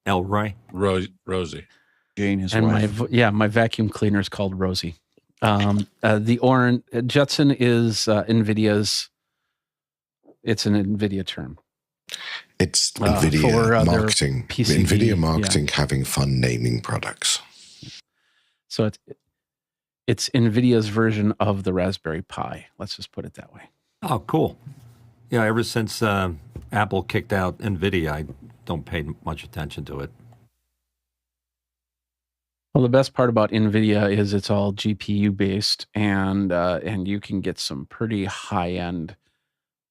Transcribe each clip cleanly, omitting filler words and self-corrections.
Elroy. Rosie. Jane, his And wife. my vacuum cleaner is called Rosie. The orange Jetson is NVIDIA's. It's an NVIDIA term. It's NVIDIA marketing. PCB, NVIDIA marketing having fun naming products. So it's NVIDIA's version of the Raspberry Pi. Let's just put it that way. Oh, cool. Yeah, ever since Apple kicked out NVIDIA, I don't pay much attention to it. Well, the best part about NVIDIA is it's all GPU based, and you can get some pretty high end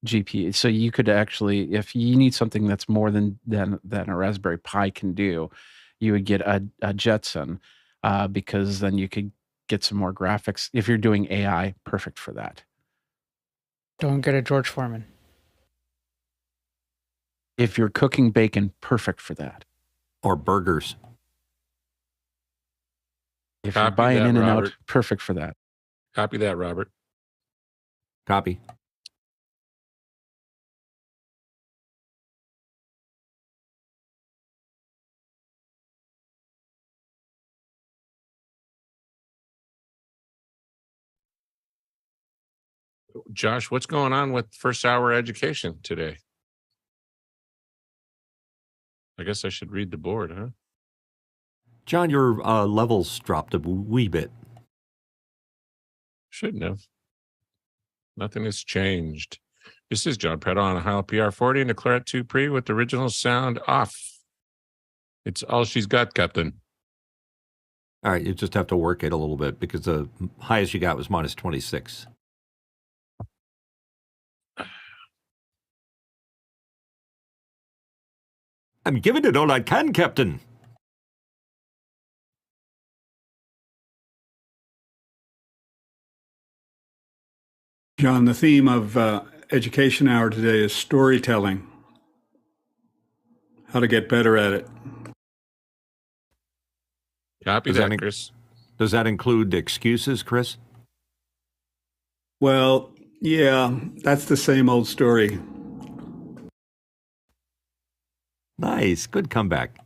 GPU. So you could actually, if you need something that's more than a Raspberry Pi can do, you would get a Jetson, because then you could get some more graphics. If you're doing AI, perfect for that. Don't get a George Foreman. If you're cooking bacon, perfect for that. Or burgers. If you're buying in and out, perfect for that. Copy that, Robert. Copy. Josh, what's going on with first hour education today? I guess I should read the board, huh? John, your levels dropped a wee bit. Shouldn't have. Nothing has changed. This is John Preda on a Heil PR40 and a Claret 2 Pre with the original sound off. It's all she's got, Captain. All right, you just have to work it a little bit because the highest you got was minus 26. I'm giving it all I can, Captain. John, the theme of Education Hour today is storytelling. How to get better at it. Copy that, Chris. Does that include excuses, Chris? Well, yeah, that's the same old story. Nice. Good comeback.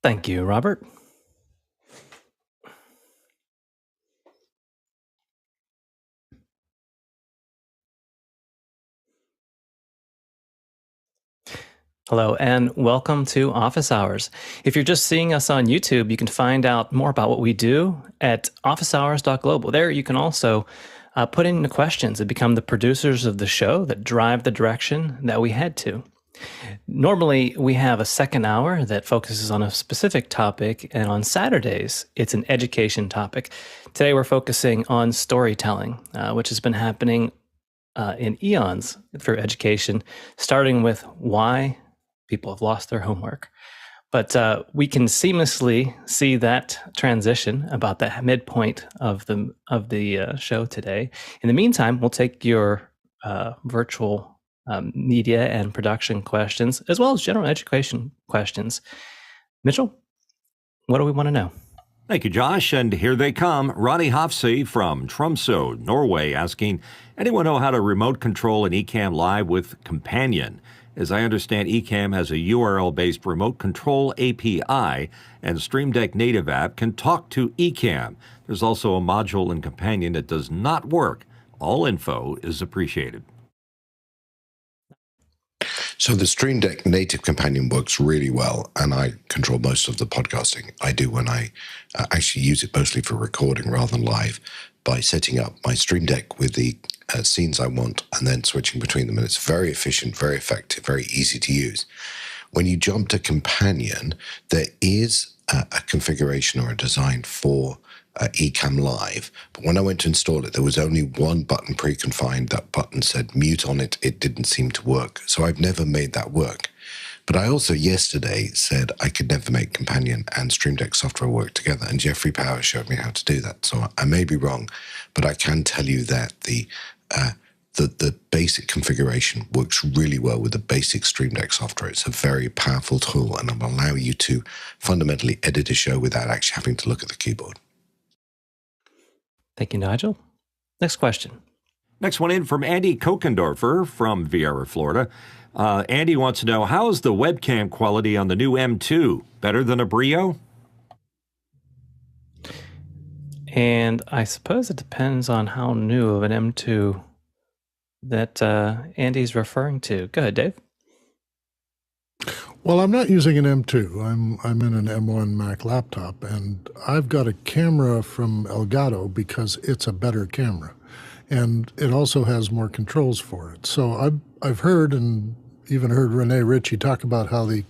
Thank you, Robert. Hello and welcome to Office Hours. If you're just seeing us on YouTube, you can find out more about what we do at officehours.global. There you can also put in the questions and become the producers of the show that drive the direction that we head to. Normally, we have a second hour that focuses on a specific topic, and on Saturdays, it's an education topic. Today, we're focusing on storytelling, which has been happening in eons for education, starting with why people have lost their homework. But we can seamlessly see that transition about the midpoint of the show today. In the meantime, we'll take your virtual media and production questions, as well as general education questions. Mitchell, what do we want to know? Thank you, Josh. And here they come. Ronnie Hofsey from Tromsø, Norway, asking, anyone know how to remote control an Ecamm Live with Companion? As I understand, Ecamm has a URL-based remote control API, and Streamdeck native app can talk to Ecamm. There's also a module in Companion that does not work. All info is appreciated. So the Stream Deck native companion works really well, and I control most of the podcasting I do when I actually use it mostly for recording rather than live by setting up my Stream Deck with the scenes I want and then switching between them. And it's very efficient, very effective, very easy to use. When you jump to companion, there is a configuration or a design for Ecamm Live, but when I went to install it, there was only one button preconfined. That button said mute on it. It didn't seem to work, so I've never made that work. But I also yesterday said I could never make Companion and Stream Deck software work together, and Jeffrey Power showed me how to do that. So I may be wrong, but I can tell you that the basic configuration works really well with the basic Stream Deck software. It's a very powerful tool, and it will allow you to fundamentally edit a show without actually having to look at the keyboard. Thank you, Nigel. Next question. Next one in from Andy Kokendorfer from Viera, Florida. Andy wants to know, how is the webcam quality on the new M2? Better than a Brio? And I suppose it depends on how new of an M2 that Andy's referring to. Go ahead, Dave. Well, I'm not using an M2. I'm in an M1 Mac laptop, and I've got a camera from Elgato because it's a better camera, and it also has more controls for it. So I've heard, and even heard Rene Ritchie talk about how the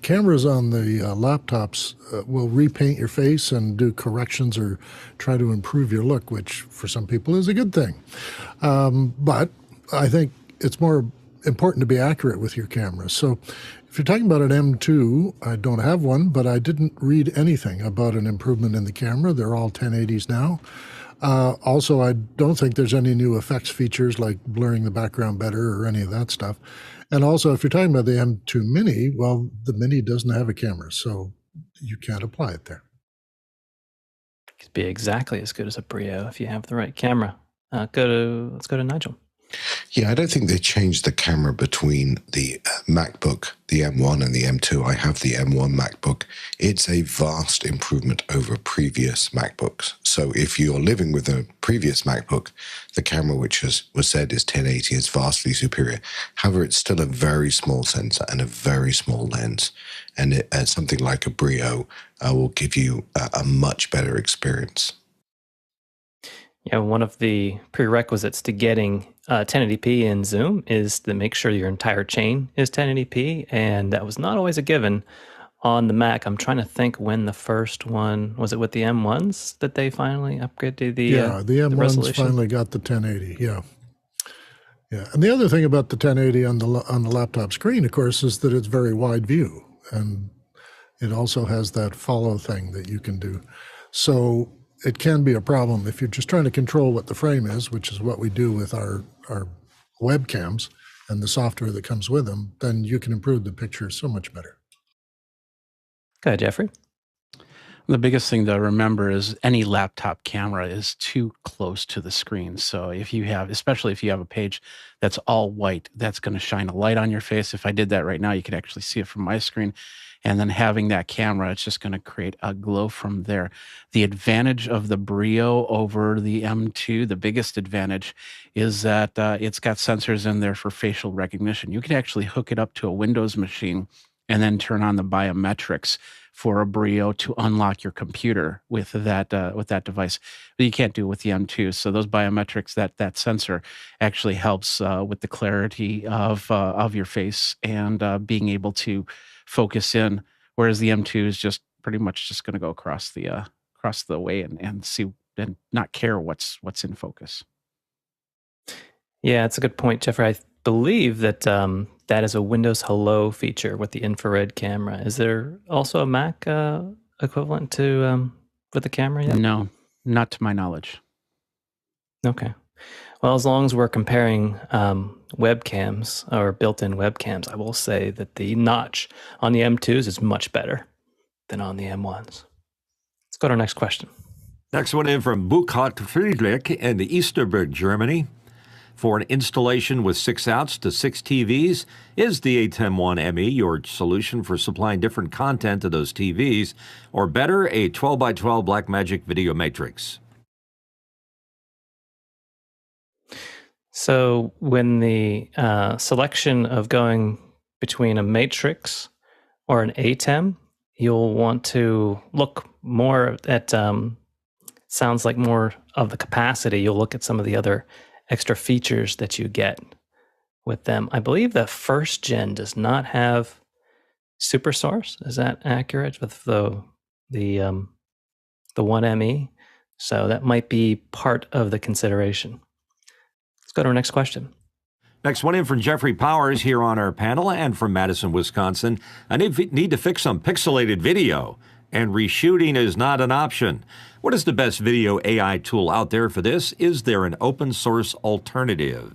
cameras on the laptops will repaint your face and do corrections or try to improve your look, which for some people is a good thing. But I think it's more important to be accurate with your camera. So if you're talking about an M2, I don't have one, but I didn't read anything about an improvement in the camera. They're all 1080s now. Also, I don't think there's any new effects features like blurring the background better or any of that stuff. And also, if you're talking about the M2 Mini, well, the Mini doesn't have a camera, so you can't apply it there. It could be exactly as good as a Brio if you have the right camera. Let's go to Nigel. Yeah, I don't think they changed the camera between the MacBook, the M1 and the M2. I have the M1 MacBook. It's a vast improvement over previous MacBooks. So if you're living with a previous MacBook, the camera, which was said is 1080, is vastly superior. However, it's still a very small sensor and a very small lens. And something like a Brio will give you a much better experience. Yeah, one of the prerequisites to getting 1080p in Zoom is to make sure your entire chain is 1080p, and that was not always a given on the Mac. I'm trying to think when the first one, was it with the M1s that they finally upgraded the M1s resolution? finally got the 1080, yeah. And the other thing about the 1080 on the laptop screen, of course, is that it's very wide view, and it also has that follow thing that you can do. So it can be a problem if you're just trying to control what the frame is, which is what we do with our webcams and the software that comes with them, then you can improve the picture so much better. Go ahead, Jeffrey. The biggest thing to remember is any laptop camera is too close to the screen. So if you have, especially if you have a page that's all white, that's going to shine a light on your face. If I did that right now, you could actually see it from my screen. And then having that camera, it's just going to create a glow from there. The advantage of the Brio over the M2, the biggest advantage is that it's got sensors in there for facial recognition. You can actually hook it up to a Windows machine and then turn on the biometrics for a Brio to unlock your computer with that device. But you can't do it with the M2. So those biometrics, that sensor actually helps with the clarity of your face and being able to focus in, whereas the M2 is just pretty much just going to go across the way and see and not care what's in focus. Yeah, it's a good point, Jeffrey. I believe that that is a Windows Hello feature with the infrared camera. Is there also a Mac equivalent to with the camera yet? No, not to my knowledge. Okay. Well, as long as we're comparing webcams or built-in webcams, I will say that the notch on the M2s is much better than on the M1s. Let's go to our next question. Next one in from Buchert Friedrich in Easterberg, Germany. For an installation with 6 outs to 6 TVs, is the Atem 1ME your solution for supplying different content to those TVs, or better, a 12x12 Blackmagic Videomatrix? So when the selection of going between a matrix or an Atem, you'll want to look more at, sounds like more of the capacity. You'll look at some of the other extra features that you get with them. I believe the first gen does not have super source. Is that accurate with the 1ME? So that might be part of the consideration. Let's go to our next question. Next one in from Jeffrey Powers here on our panel, and from Madison, Wisconsin. I need to fix some pixelated video, and reshooting is not an option. What is the best video AI tool out there for this? Is there an open source alternative?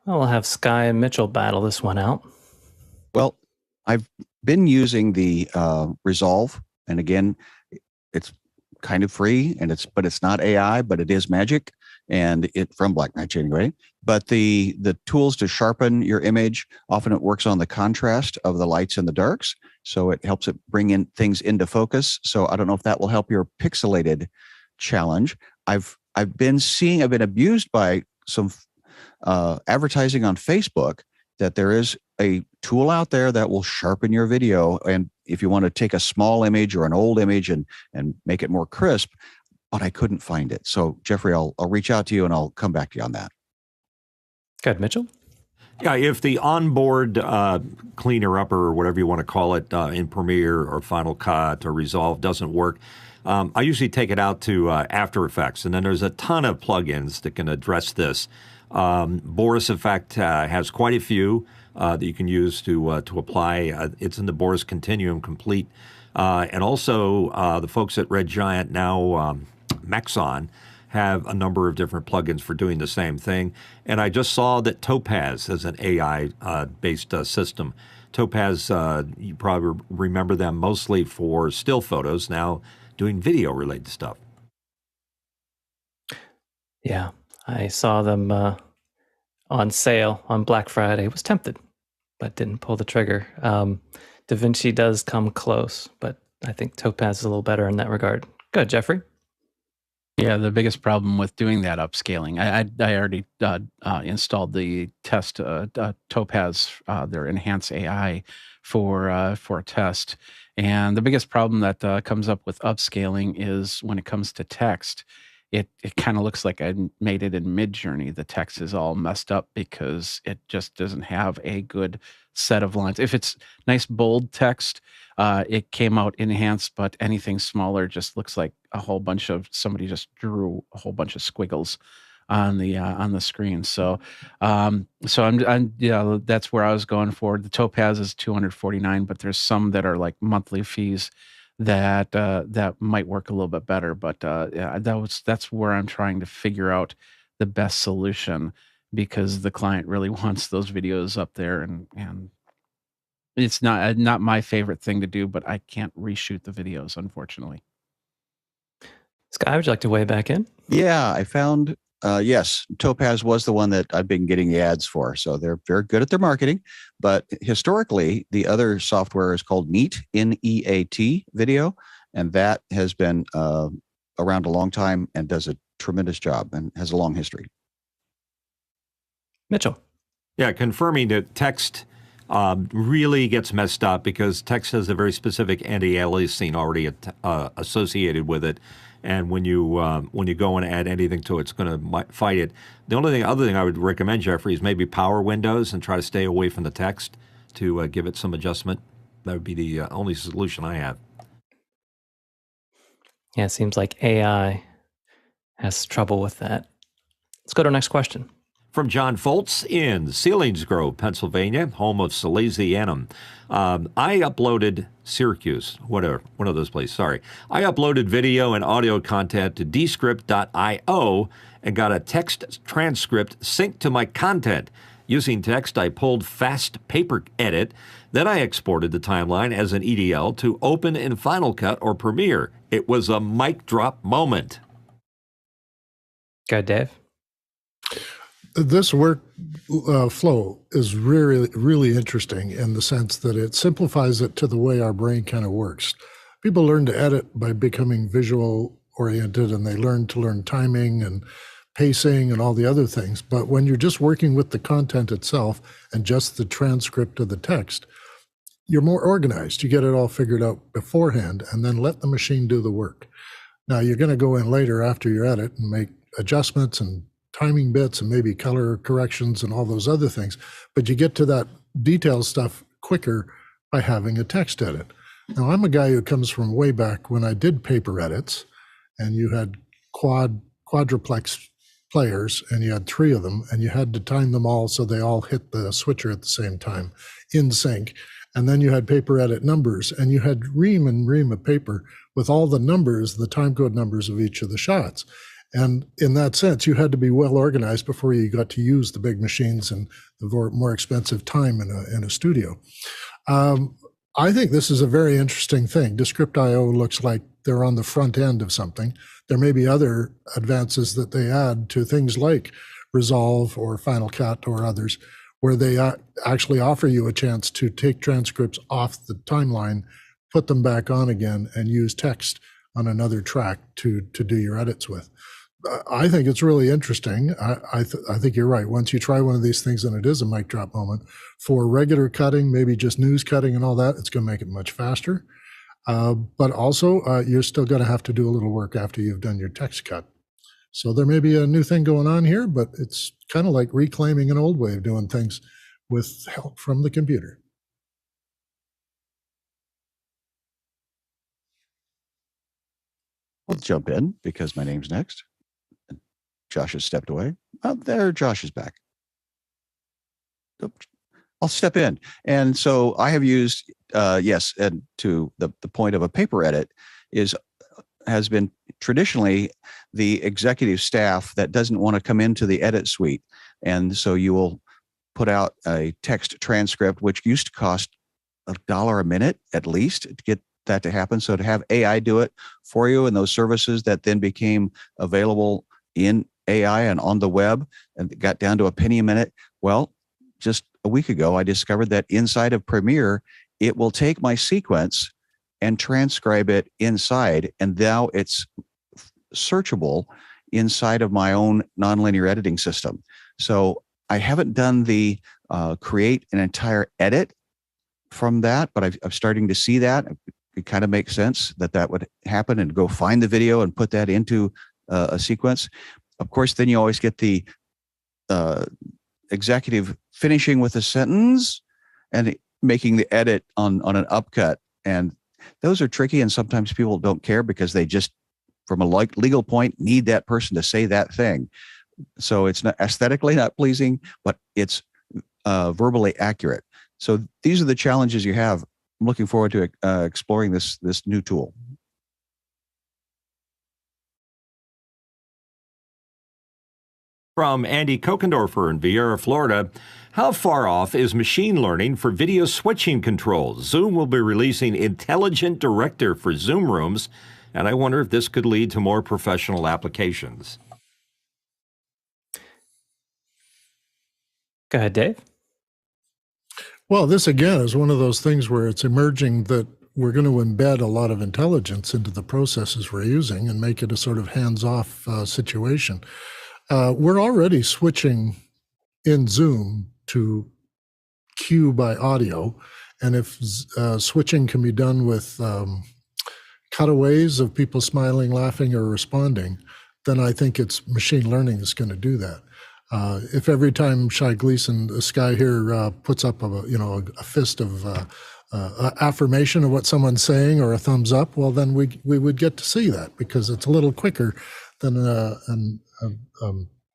Well, we'll have Sky and Mitchell battle this one out. Well, I've been using the Resolve, and again, it's kind of free, and but it's not AI, but it is magic, and it from Blackmagic anyway. But the tools to sharpen your image, often it works on the contrast of the lights and the darks, so it helps it bring in things into focus. So I don't know if that will help your pixelated challenge. I've been abused by some advertising on Facebook that there is a tool out there that will sharpen your video, and if you want to take a small image or an old image and make it more crisp, but I couldn't find it. So Jeffrey, I'll reach out to you and I'll come back to you on that. Good, Mitchell. Yeah, if the onboard cleaner upper or whatever you want to call it in Premiere or Final Cut or Resolve doesn't work, I usually take it out to After Effects, and then there's a ton of plugins that can address this. Boris Effect has quite a few that you can use to apply. It's in the Boris Continuum Complete. And also the folks at Red Giant, now Maxon, have a number of different plugins for doing the same thing. And I just saw that Topaz is an AI-based system. Topaz, you probably remember them mostly for still photos, now doing video-related stuff. Yeah, I saw them on sale on Black Friday. Was tempted, but didn't pull the trigger. DaVinci does come close, but I think Topaz is a little better in that regard. Good, Jeffrey. Yeah, the biggest problem with doing that upscaling, I already installed the test Topaz, their enhanced AI for a test, and the biggest problem that comes up with upscaling is when it comes to text. It kind of looks like I made it in Midjourney. The text is all messed up because it just doesn't have a good set of lines. If it's nice bold text, it came out enhanced, but anything smaller just looks like a whole bunch of somebody just drew a whole bunch of squiggles on the screen. So I'm yeah, that's where I was going for. The Topaz is $249, but there's some that are like monthly fees that might work a little bit better. But yeah, that's where I'm trying to figure out the best solution, because the client really wants those videos up there, and it's not my favorite thing to do, but I can't reshoot the videos, unfortunately. Sky, would you like to weigh back in? Yeah, I found, yes, Topaz was the one that I've been getting the ads for. So they're very good at their marketing. But historically, the other software is called Neat, N-E-A-T video. And that has been around a long time and does a tremendous job and has a long history. Mitchell. Yeah, confirming that text really gets messed up because text has a very specific anti-aliasing already associated with it. And when you go and add anything to it, it's going to fight it. The other thing I would recommend, Jeffrey, is maybe power windows and try to stay away from the text to give it some adjustment. That would be the only solution I have. Yeah, it seems like AI has trouble with that. Let's go to our next question. From John Foltz in Selinsgrove, Pennsylvania, home of Salesianum. I uploaded Syracuse, whatever, one of those places, sorry. I uploaded video and audio content to descript.io and got a text transcript synced to my content. Using text, I pulled Fast Paper Edit. Then I exported the timeline as an EDL to open in Final Cut or Premiere. It was a mic drop moment. Go, Dave. This work flow is really, really interesting in the sense that it simplifies it to the way our brain kind of works. People learn to edit by becoming visual oriented, and they learn timing and pacing and all the other things. But when you're just working with the content itself and just the transcript of the text, you're more organized. You get it all figured out beforehand and then let the machine do the work. Now, you're going to go in later after your edit and make adjustments and timing bits and maybe color corrections and all those other things, but you get to that detailed stuff quicker by having a text edit. Now, I'm a guy who comes from way back when I did paper edits, and you had quadruplex players, and you had 3 of them, and you had to time them all so they all hit the switcher at the same time in sync. And then you had paper edit numbers, and you had ream and ream of paper with all the numbers, the timecode numbers of each of the shots. And in that sense, you had to be well organized before you got to use the big machines and the more expensive time in a studio. I think this is a very interesting thing. Descript.io looks like they're on the front end of something. There may be other advances that they add to things like Resolve or Final Cut or others, where they actually offer you a chance to take transcripts off the timeline, put them back on again, and use text on another track to do your edits with. I think it's really interesting. I think you're right. Once you try one of these things and it is a mic drop moment, for regular cutting, maybe just news cutting and all that, it's going to make it much faster. But also, you're still going to have to do a little work after you've done your text cut. So there may be a new thing going on here, but it's kind of like reclaiming an old way of doing things with help from the computer. I'll jump in because my name's next. Josh has stepped away. Oh, there, Josh is back. I'll step in. And so I have used, yes, and to the point of a paper edit has been traditionally the executive staff that doesn't want to come into the edit suite. And so you will put out a text transcript, which used to cost $1 a minute at least to get that to happen. So to have AI do it for you and those services that then became available in AI and on the web and got down to a penny a minute. Well, just a week ago, I discovered that inside of Premiere, it will take my sequence and transcribe it inside. And now it's searchable inside of my own nonlinear editing system. So I haven't done the create an entire edit from that, but I'm starting to see that. It kind of makes sense that would happen, and go find the video and put that into a sequence. Of course, then you always get the executive finishing with a sentence and making the edit on an upcut. And those are tricky, and sometimes people don't care because they just, from a legal point, need that person to say that thing. So it's not aesthetically not pleasing, but it's verbally accurate. So these are the challenges you have. I'm looking forward to exploring this new tool. From Andy Kokendorfer in Viera, Florida, how far off is machine learning for video switching controls? Zoom will be releasing Intelligent Director for Zoom rooms, and I wonder if this could lead to more professional applications. Go ahead, Dave. Well, this again is one of those things where it's emerging that we're going to embed a lot of intelligence into the processes we're using and make it a sort of hands-off situation. We're already switching in Zoom to cue by audio, and if switching can be done with cutaways of people smiling, laughing, or responding, then I think it's machine learning that's going to do that. If every time Shai Gleason, this guy here, puts up a fist of affirmation of what someone's saying or a thumbs up, well, then we would get to see that because it's a little quicker than a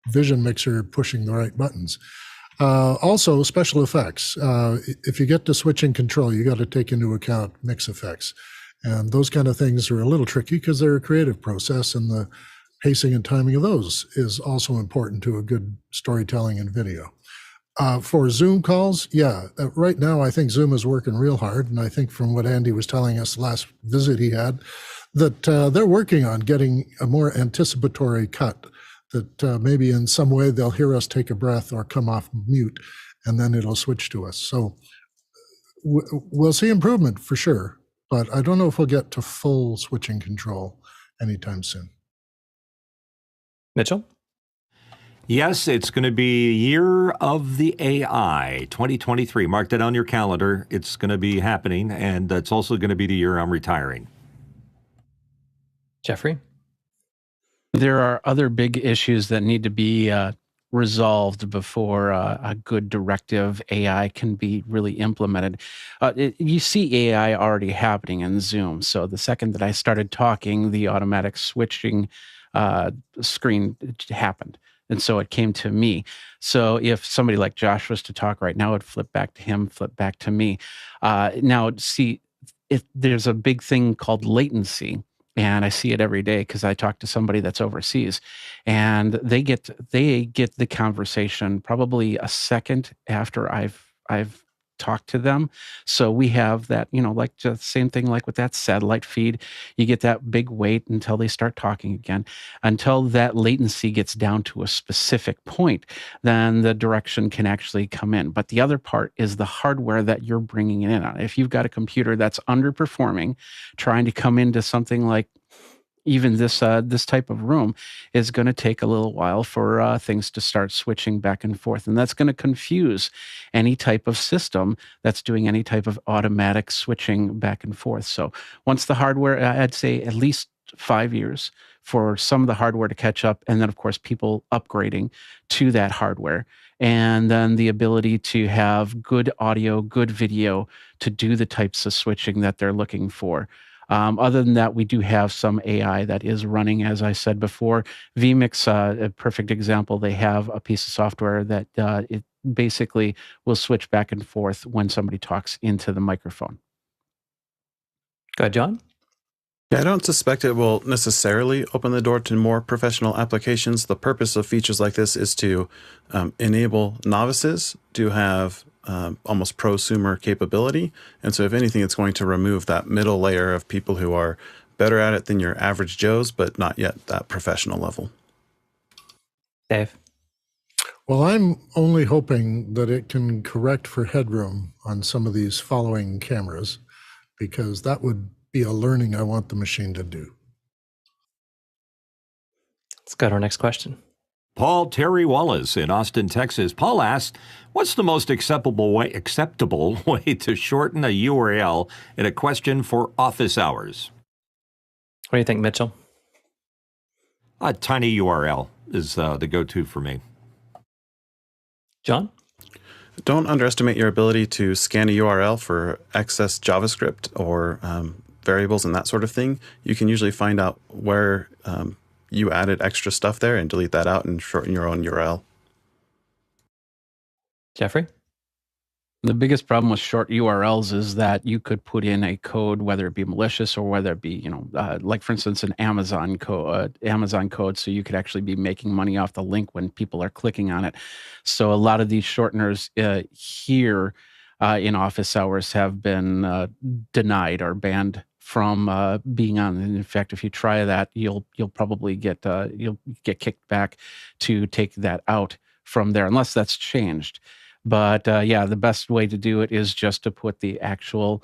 vision mixer pushing the right buttons. Also, special effects. If you get to switching control, you got to take into account mix effects. And those kind of things are a little tricky because they're a creative process, and the pacing and timing of those is also important to a good storytelling in video. For Zoom calls, yeah. Right now, I think Zoom is working real hard. And I think from what Andy was telling us last visit he had, that they're working on getting a more anticipatory cut, that maybe in some way they'll hear us take a breath or come off mute, and then it'll switch to us. So we'll see improvement for sure, but I don't know if we'll get to full switching control anytime soon. Mitchell? Yes, it's going to be Year of the AI 2023. Mark that on your calendar. It's going to be happening, and it's also going to be the year I'm retiring. Jeffrey? There are other big issues that need to be resolved before a good directive AI can be really implemented. You see AI already happening in Zoom. So the second that I started talking, the automatic switching screen happened. And so it came to me. So if somebody like Josh was to talk right now, it'd flip back to him, flip back to me. Now, see, if there's a big thing called latency, and I see it every day because I talk to somebody that's overseas, and they get the conversation probably a second after I've talked to them. So we have that, like the same thing like with that satellite feed. You get that big wait until they start talking again, until that latency gets down to a specific point, then the direction can actually come in. But the other part is the hardware that you're bringing it in on. If you've got a computer that's underperforming, trying to come into something like even this type of room, is going to take a little while for things to start switching back and forth. And that's going to confuse any type of system that's doing any type of automatic switching back and forth. So once the hardware, I'd say at least 5 years for some of the hardware to catch up. And then, of course, people upgrading to that hardware. And then the ability to have good audio, good video to do the types of switching that they're looking for. Other than that, we do have some AI that is running, as I said before. vMix, a perfect example. They have a piece of software that it basically will switch back and forth when somebody talks into the microphone. Go ahead, John. Yeah, I don't suspect it will necessarily open the door to more professional applications. The purpose of features like this is to enable novices to have almost prosumer capability. And so if anything, it's going to remove that middle layer of people who are better at it than your average Joes, but not yet that professional level. Dave? Well, I'm only hoping that it can correct for headroom on some of these following cameras, because that would be a learning I want the machine to do. Let's go to our next question. Paul Terry Wallace in Austin, Texas. Paul asked, what's the most acceptable way to shorten a URL in a question for office hours? What do you think, Mitchell? A tiny URL is the go-to for me. John? Don't underestimate your ability to scan a URL for excess JavaScript or variables and that sort of thing. You can usually find out where you added extra stuff there and delete that out and shorten your own URL. Jeffrey? The biggest problem with short URLs is that you could put in a code, whether it be malicious or whether it be, like for instance, an Amazon code, so you could actually be making money off the link when people are clicking on it. So a lot of these shorteners here in office hours have been denied or banned from being on. And in fact, if you try that, you'll probably get kicked back to take that out from there, unless that's changed. But yeah, the best way to do it is just to put the actual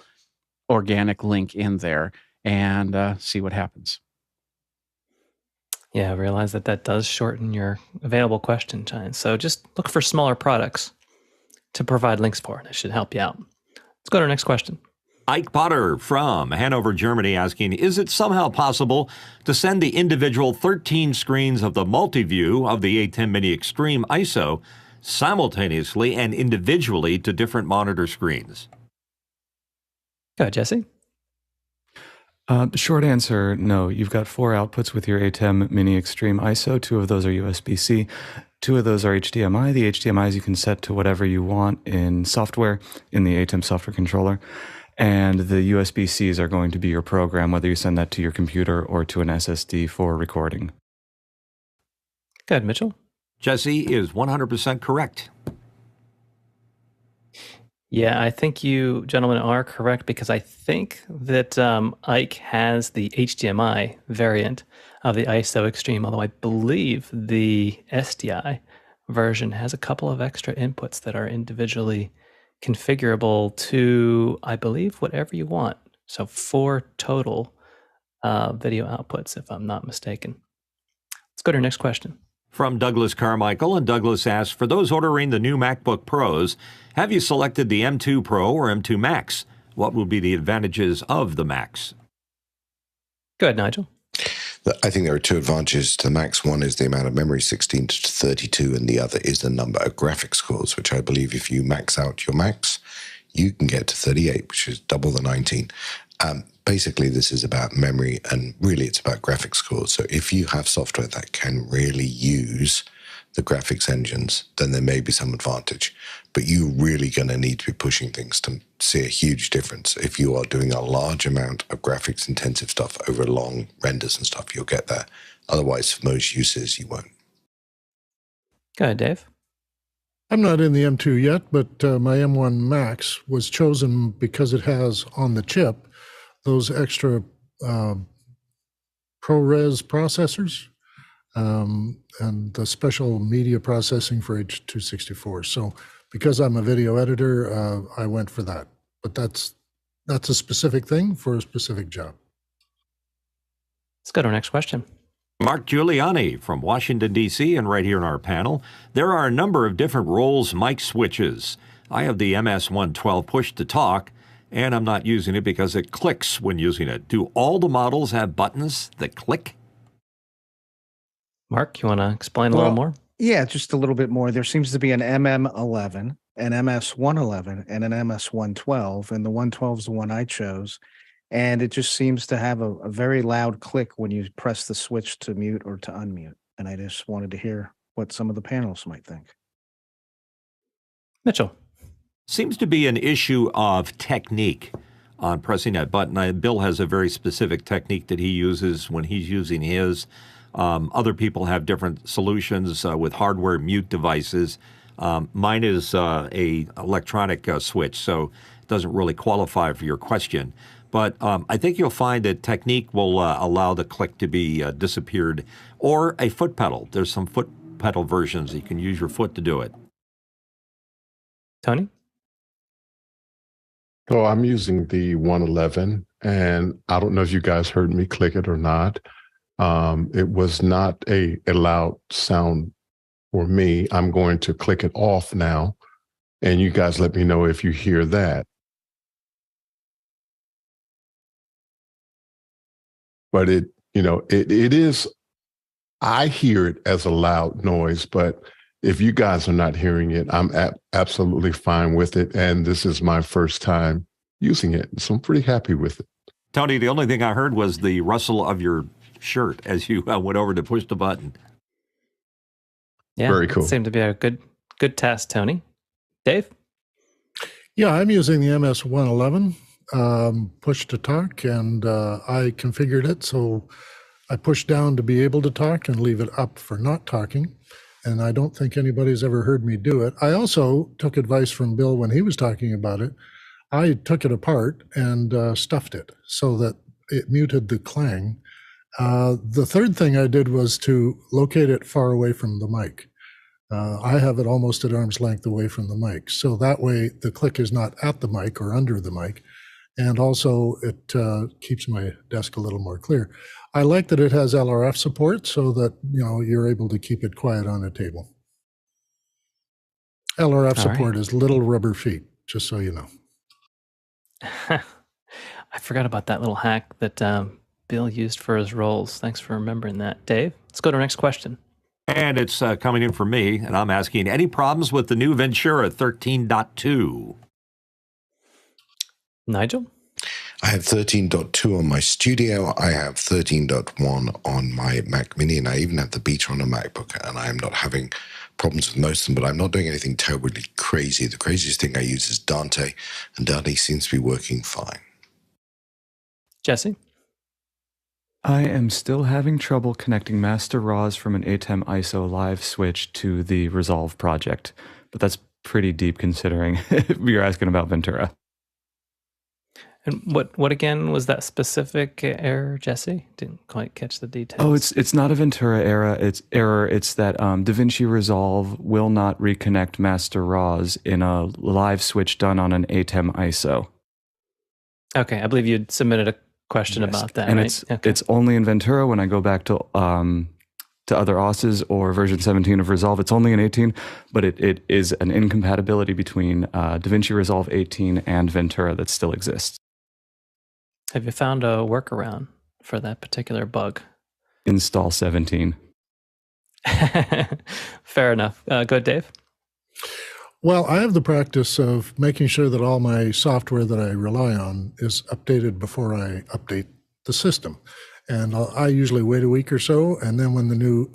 organic link in there and see what happens. Yeah, I realize that does shorten your available question time. So just look for smaller products to provide links for. That should help you out. Let's go to our next question. Ike Potter from Hanover, Germany asking, is it somehow possible to send the individual 13 screens of the multiview of the Atem Mini Extreme Iso simultaneously and individually to different monitor screens? Go ahead, Jesse. Short answer, no. You've got 4 outputs with your Atem Mini Extreme Iso. 2 of those are USB-C. 2 of those are HDMI. The HDMIs you can set to whatever you want in software, in the Atem software controller. And the USB-Cs are going to be your program, whether you send that to your computer or to an SSD for recording. Go ahead, Mitchell. Jesse is 100% correct. Yeah, I think you gentlemen are correct because I think that Ike has the HDMI variant of the ISO Extreme, although I believe the SDI version has a couple of extra inputs that are individually configurable to, I believe, whatever you want. So 4 total video outputs, if I'm not mistaken. Let's go to our next question. From Douglas Carmichael, and Douglas asks, for those ordering the new MacBook Pros, have you selected the M2 Pro or M2 Max? What will be the advantages of the Max? Go ahead, Nigel. I think there are 2 advantages to the Max. One is the amount of memory, 16 to 32, and the other is the number of graphics cores, which I believe if you max out your Max, you can get to 38, which is double the 19. Basically, this is about memory, and really it's about graphics cores. So if you have software that can really use the graphics engines, then there may be some advantage. But you're really going to need to be pushing things to see a huge difference. If you are doing a large amount of graphics-intensive stuff over long renders and stuff, you'll get there. Otherwise, for most uses, you won't. Go ahead, Dave. I'm not in the M2 yet, but my M1 Max was chosen because it has on the chip those extra ProRes processors and the special media processing for H.264. So because I'm a video editor, I went for that. But that's a specific thing for a specific job. Let's go to our next question. Mark Giuliani from Washington, D.C., and right here in our panel, there are a number of different roles mic switches. I have the MS112 Push to talk, and I'm not using it because it clicks when using it. Do all the models have buttons that click? Mark, you want to explain a little more? Yeah, just a little bit more. There seems to be an MM11, an MS111, and an MS112, and the 112 is the one I chose. And it just seems to have a very loud click when you press the switch to mute or to unmute. And I just wanted to hear what some of the panelists might think. Mitchell. Seems to be an issue of technique on pressing that button. Bill has a very specific technique that he uses when he's using his. Other people have different solutions with hardware mute devices. Mine is a electronic switch, so it doesn't really qualify for your question. But I think you'll find that technique will allow the click to be disappeared, or a foot pedal. There's some foot pedal versions. You can use your foot to do it. Tony? So I'm using the 111, and I don't know if you guys heard me click it or not. It was not a loud sound for me. I'm going to click it off now, and you guys let me know if you hear that. But it is, I hear it as a loud noise, but if you guys are not hearing it, I'm absolutely fine with it. And this is my first time using it, so I'm pretty happy with it. Tony, the only thing I heard was the rustle of your shirt as you went over to push the button. Yeah, very cool. Seemed to be a good test, Tony. Dave? Yeah, I'm using the MS111 push to talk, and I configured it so I push down to be able to talk and leave it up for not talking. And I don't think anybody's ever heard me do it. I also took advice from Bill when he was talking about it. I took it apart and stuffed it so that it muted the clang. The third thing I did was to locate it far away from the mic. I have it almost at arm's length away from the mic. So that way the click is not at the mic or under the mic. And also it keeps my desk a little more clear. I like that it has LRF support so that, you're able to keep it quiet on a table. LRF support is little rubber feet, just so you know. I forgot about that little hack that Bill used for his roles. Thanks for remembering that. Dave, let's go to our next question. And it's coming in from me, and I'm asking, any problems with the new Ventura 13.2? Nigel? I have 13.2 on my studio. I have 13.1 on my Mac Mini, and I even have the beta on a MacBook, and I am not having problems with most of them, but I'm not doing anything terribly crazy. The craziest thing I use is Dante, and Dante seems to be working fine. Jesse? I am still having trouble connecting master RAWs from an Atem Iso live switch to the Resolve project, but that's pretty deep considering you're asking about Ventura. And what again was that specific error, Jesse? Didn't quite catch the details. Oh, it's not a Ventura error. It's that DaVinci Resolve will not reconnect master RAWs in a live switch done on an Atem ISO. Okay, I believe you'd submitted a question about that, and right? it's only in Ventura. When I go back to other OSs or version 17 of Resolve, it's only in 18, but it is an incompatibility between DaVinci Resolve 18 and Ventura that still exists. Have you found a workaround for that particular bug? Install 17. Fair enough. Go ahead, Dave. Well, I have the practice of making sure that all my software that I rely on is updated before I update the system. And I usually wait a week or so, and then when the new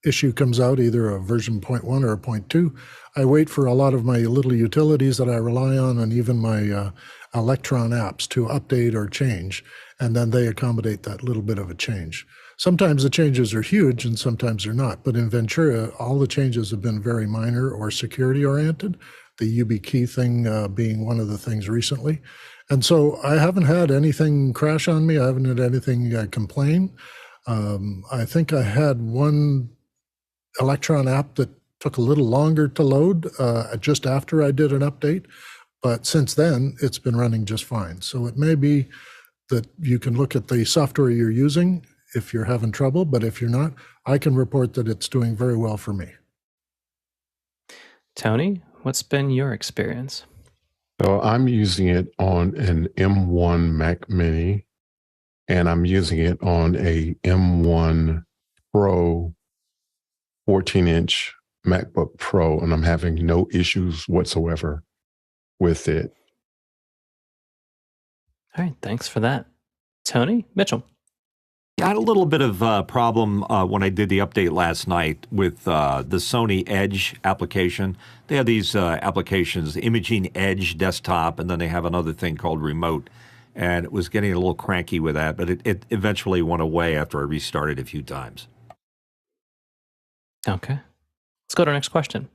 issue comes out, either a version 0.1 or a 0.2, I wait for a lot of my little utilities that I rely on and even my Electron apps to update or change, and then they accommodate that little bit of a change. Sometimes the changes are huge and sometimes they're not, but in Ventura, all the changes have been very minor or security oriented, the YubiKey thing being one of the things recently. And so I haven't had anything crash on me. I haven't had anything complain. I think I had one Electron app that took a little longer to load just after I did an update. But since then, it's been running just fine. So it may be that you can look at the software you're using if you're having trouble, but if you're not, I can report that it's doing very well for me. Tony, what's been your experience? So I'm using it on an M1 Mac Mini, and I'm using it on a M1 Pro 14-inch MacBook Pro, and I'm having no issues whatsoever with it. All right, thanks for that. Tony, Mitchell. I had a little bit of a problem when I did the update last night with the Sony Edge application. They have these applications, Imaging Edge Desktop, and then they have another thing called Remote. And it was getting a little cranky with that, but it eventually went away after I restarted a few times. Okay. Let's go to our next question.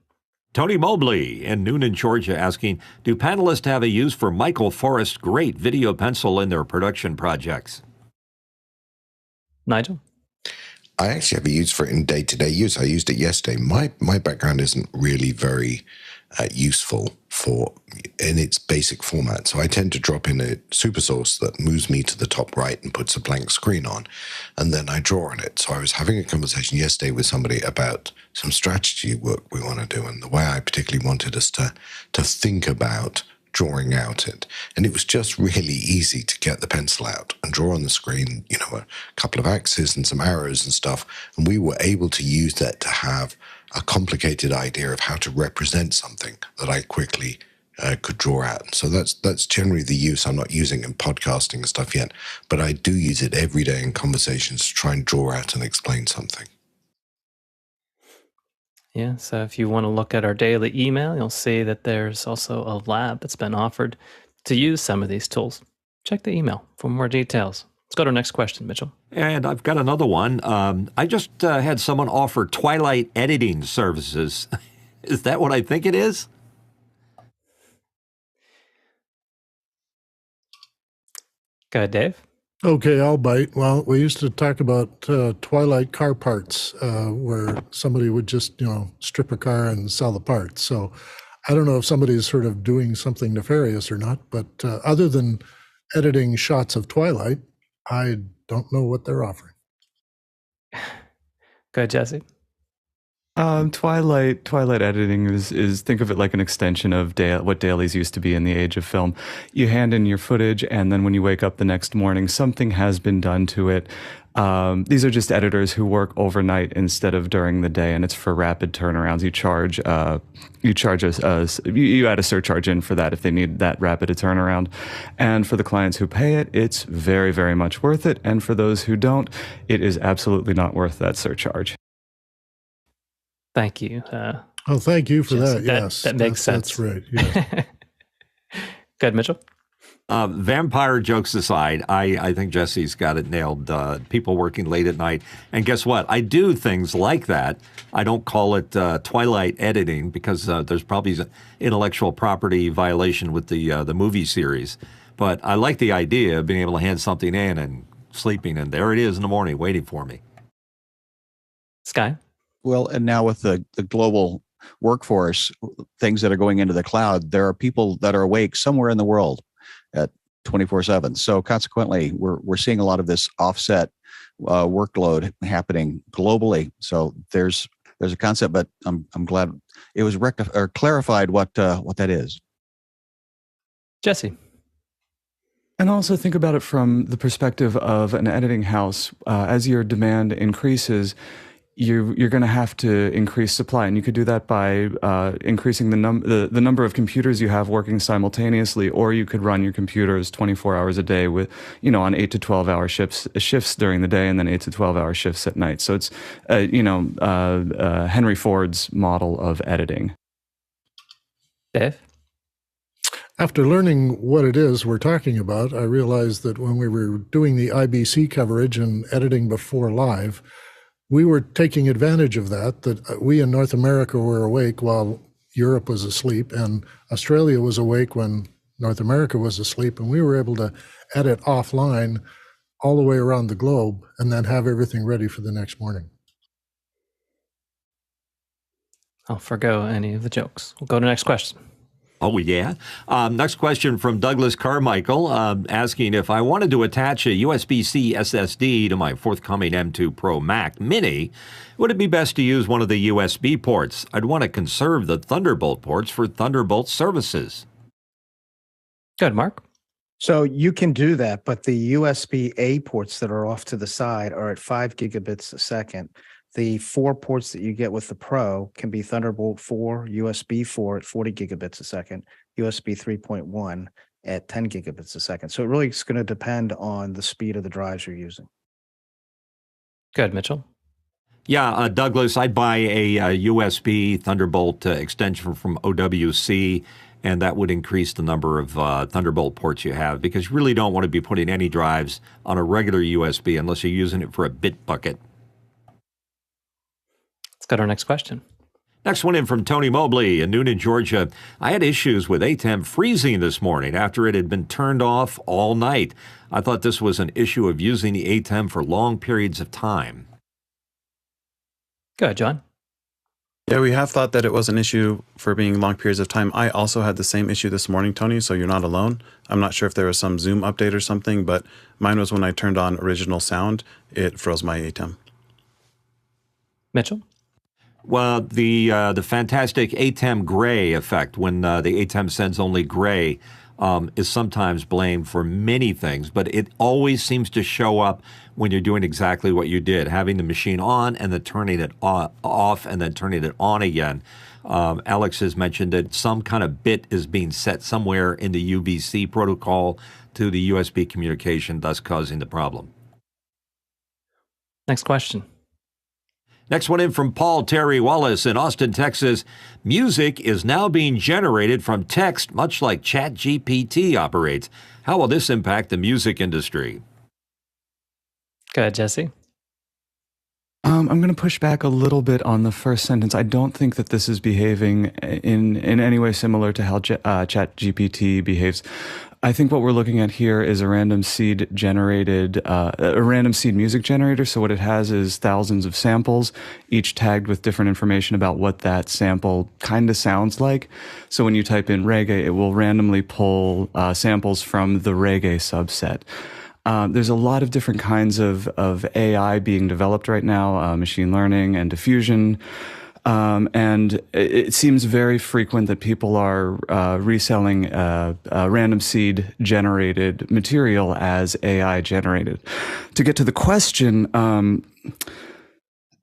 Tony Mobley in Noonan, Georgia, asking, do panelists have a use for Michael Forrest's great video pencil in their production projects? Nigel? I actually have a use for it in day-to-day use. I used it yesterday. My background isn't really very useful in its basic format, so I tend to drop in a super source that moves me to the top right and puts a blank screen on, and then I draw on it. So I was having a conversation yesterday with somebody about some strategy work we want to do, and the way I particularly wanted us to think about drawing out it. And it was just really easy to get the pencil out and draw on the screen, a couple of axes and some arrows and stuff. And we were able to use that to have a complicated idea of how to represent something that I quickly could draw out. So that's generally the use. I'm not using it in podcasting and stuff yet, but I do use it every day in conversations to try and draw out and explain something. Yeah, so if you want to look at our daily email, you'll see that there's also a lab that's been offered to use some of these tools. Check the email for more details. Let's go to our next question, Mitchell. And I've got another one. I just had someone offer Twilight Editing services. Is that what I think it is? Go ahead, Dave. Okay, I'll bite. Well, we used to talk about Twilight car parts, where somebody would just, strip a car and sell the parts. So I don't know if somebody's sort of doing something nefarious or not, but other than editing shots of Twilight, I don't know what they're offering. Go ahead, Jesse. Twilight editing is think of it like an extension of what dailies used to be in the age of film. You hand in your footage, and then when you wake up the next morning, something has been done to it. These are just editors who work overnight instead of during the day, and it's for rapid turnarounds. You add a surcharge in for that if they need that rapid a turnaround. And for the clients who pay it, it's very, very much worth it. And for those who don't, it is absolutely not worth that surcharge. Thank you. Thank you for Jesse, that. Yes, that makes sense. That's right. Yes. Go ahead, Mitchell. Vampire jokes aside, I think Jesse's got it nailed. People working late at night. And guess what? I do things like that. I don't call it Twilight Editing because there's probably an intellectual property violation with the movie series. But I like the idea of being able to hand something in and sleeping, and there it is in the morning waiting for me. Sky? Well, and now with the global workforce, things that are going into the cloud, there are people that are awake somewhere in the world at 24/7. So consequently, we're seeing a lot of this offset workload happening globally. So there's a concept, but I'm glad it was clarified what that is. Jesse. And also think about it from the perspective of an editing house. As your demand increases, you're going to have to increase supply, and you could do that by increasing the number of computers you have working simultaneously, or you could run your computers 24 hours a day with, on 8 to 12 hour shifts during the day, and then 8 to 12 hour shifts at night. So it's Henry Ford's model of editing. Dave? After learning what it is we're talking about, I realized that when we were doing the IBC coverage and editing before live, we were taking advantage of that we in North America were awake while Europe was asleep, and Australia was awake when North America was asleep, and we were able to edit offline all the way around the globe and then have everything ready for the next morning. I'll forgo any of the jokes. We'll go to the next question. Oh, yeah. Next question from Douglas Carmichael, asking if I wanted to attach a USB-C SSD to my forthcoming M2 Pro Mac Mini, would it be best to use one of the USB ports? I'd want to conserve the Thunderbolt ports for Thunderbolt services. Good, Mark. So you can do that, but the USB-A ports that are off to the side are at 5 gigabits a second. The 4 ports that you get with the Pro can be Thunderbolt 4, USB 4 at 40 gigabits a second, USB 3.1 at 10 gigabits a second. So it really is going to depend on the speed of the drives you're using. Good, Mitchell. Yeah, Douglas, I'd buy a USB Thunderbolt extension from OWC, and that would increase the number of Thunderbolt ports you have, because you really don't want to be putting any drives on a regular USB unless you're using it for a bit bucket. Let's go to our next question. Next one in from Tony Mobley in Noonan, Georgia. I had issues with Atem freezing this morning after it had been turned off all night. I thought this was an issue of using the Atem for long periods of time. Go ahead, John. Yeah, we have thought that it was an issue for being long periods of time. I also had the same issue this morning, Tony, so you're not alone. I'm not sure if there was some Zoom update or something, but mine was when I turned on original sound, it froze my Atem. Mitchell? Well, the fantastic Atem gray effect, when the Atem sends only gray, is sometimes blamed for many things, but it always seems to show up when you're doing exactly what you did, having the machine on and then turning it off and then turning it on again. Alex has mentioned that some kind of bit is being set somewhere in the UVC protocol to the USB communication, thus causing the problem. Next question. Next one in from Paul Terry Wallace in Austin, Texas. Music is now being generated from text, much like ChatGPT operates. How will this impact the music industry? Go ahead, Jesse. I'm going to push back a little bit on the first sentence. I don't think that this is behaving in any way similar to how ChatGPT behaves. I think what we're looking at here is a random seed music generator. So what it has is thousands of samples, each tagged with different information about what that sample kind of sounds like. So when you type in reggae, it will randomly pull samples from the reggae subset. There's a lot of different kinds of AI being developed right now, machine learning and diffusion. And it seems very frequent that people are reselling random seed generated material as AI generated. To get to the question,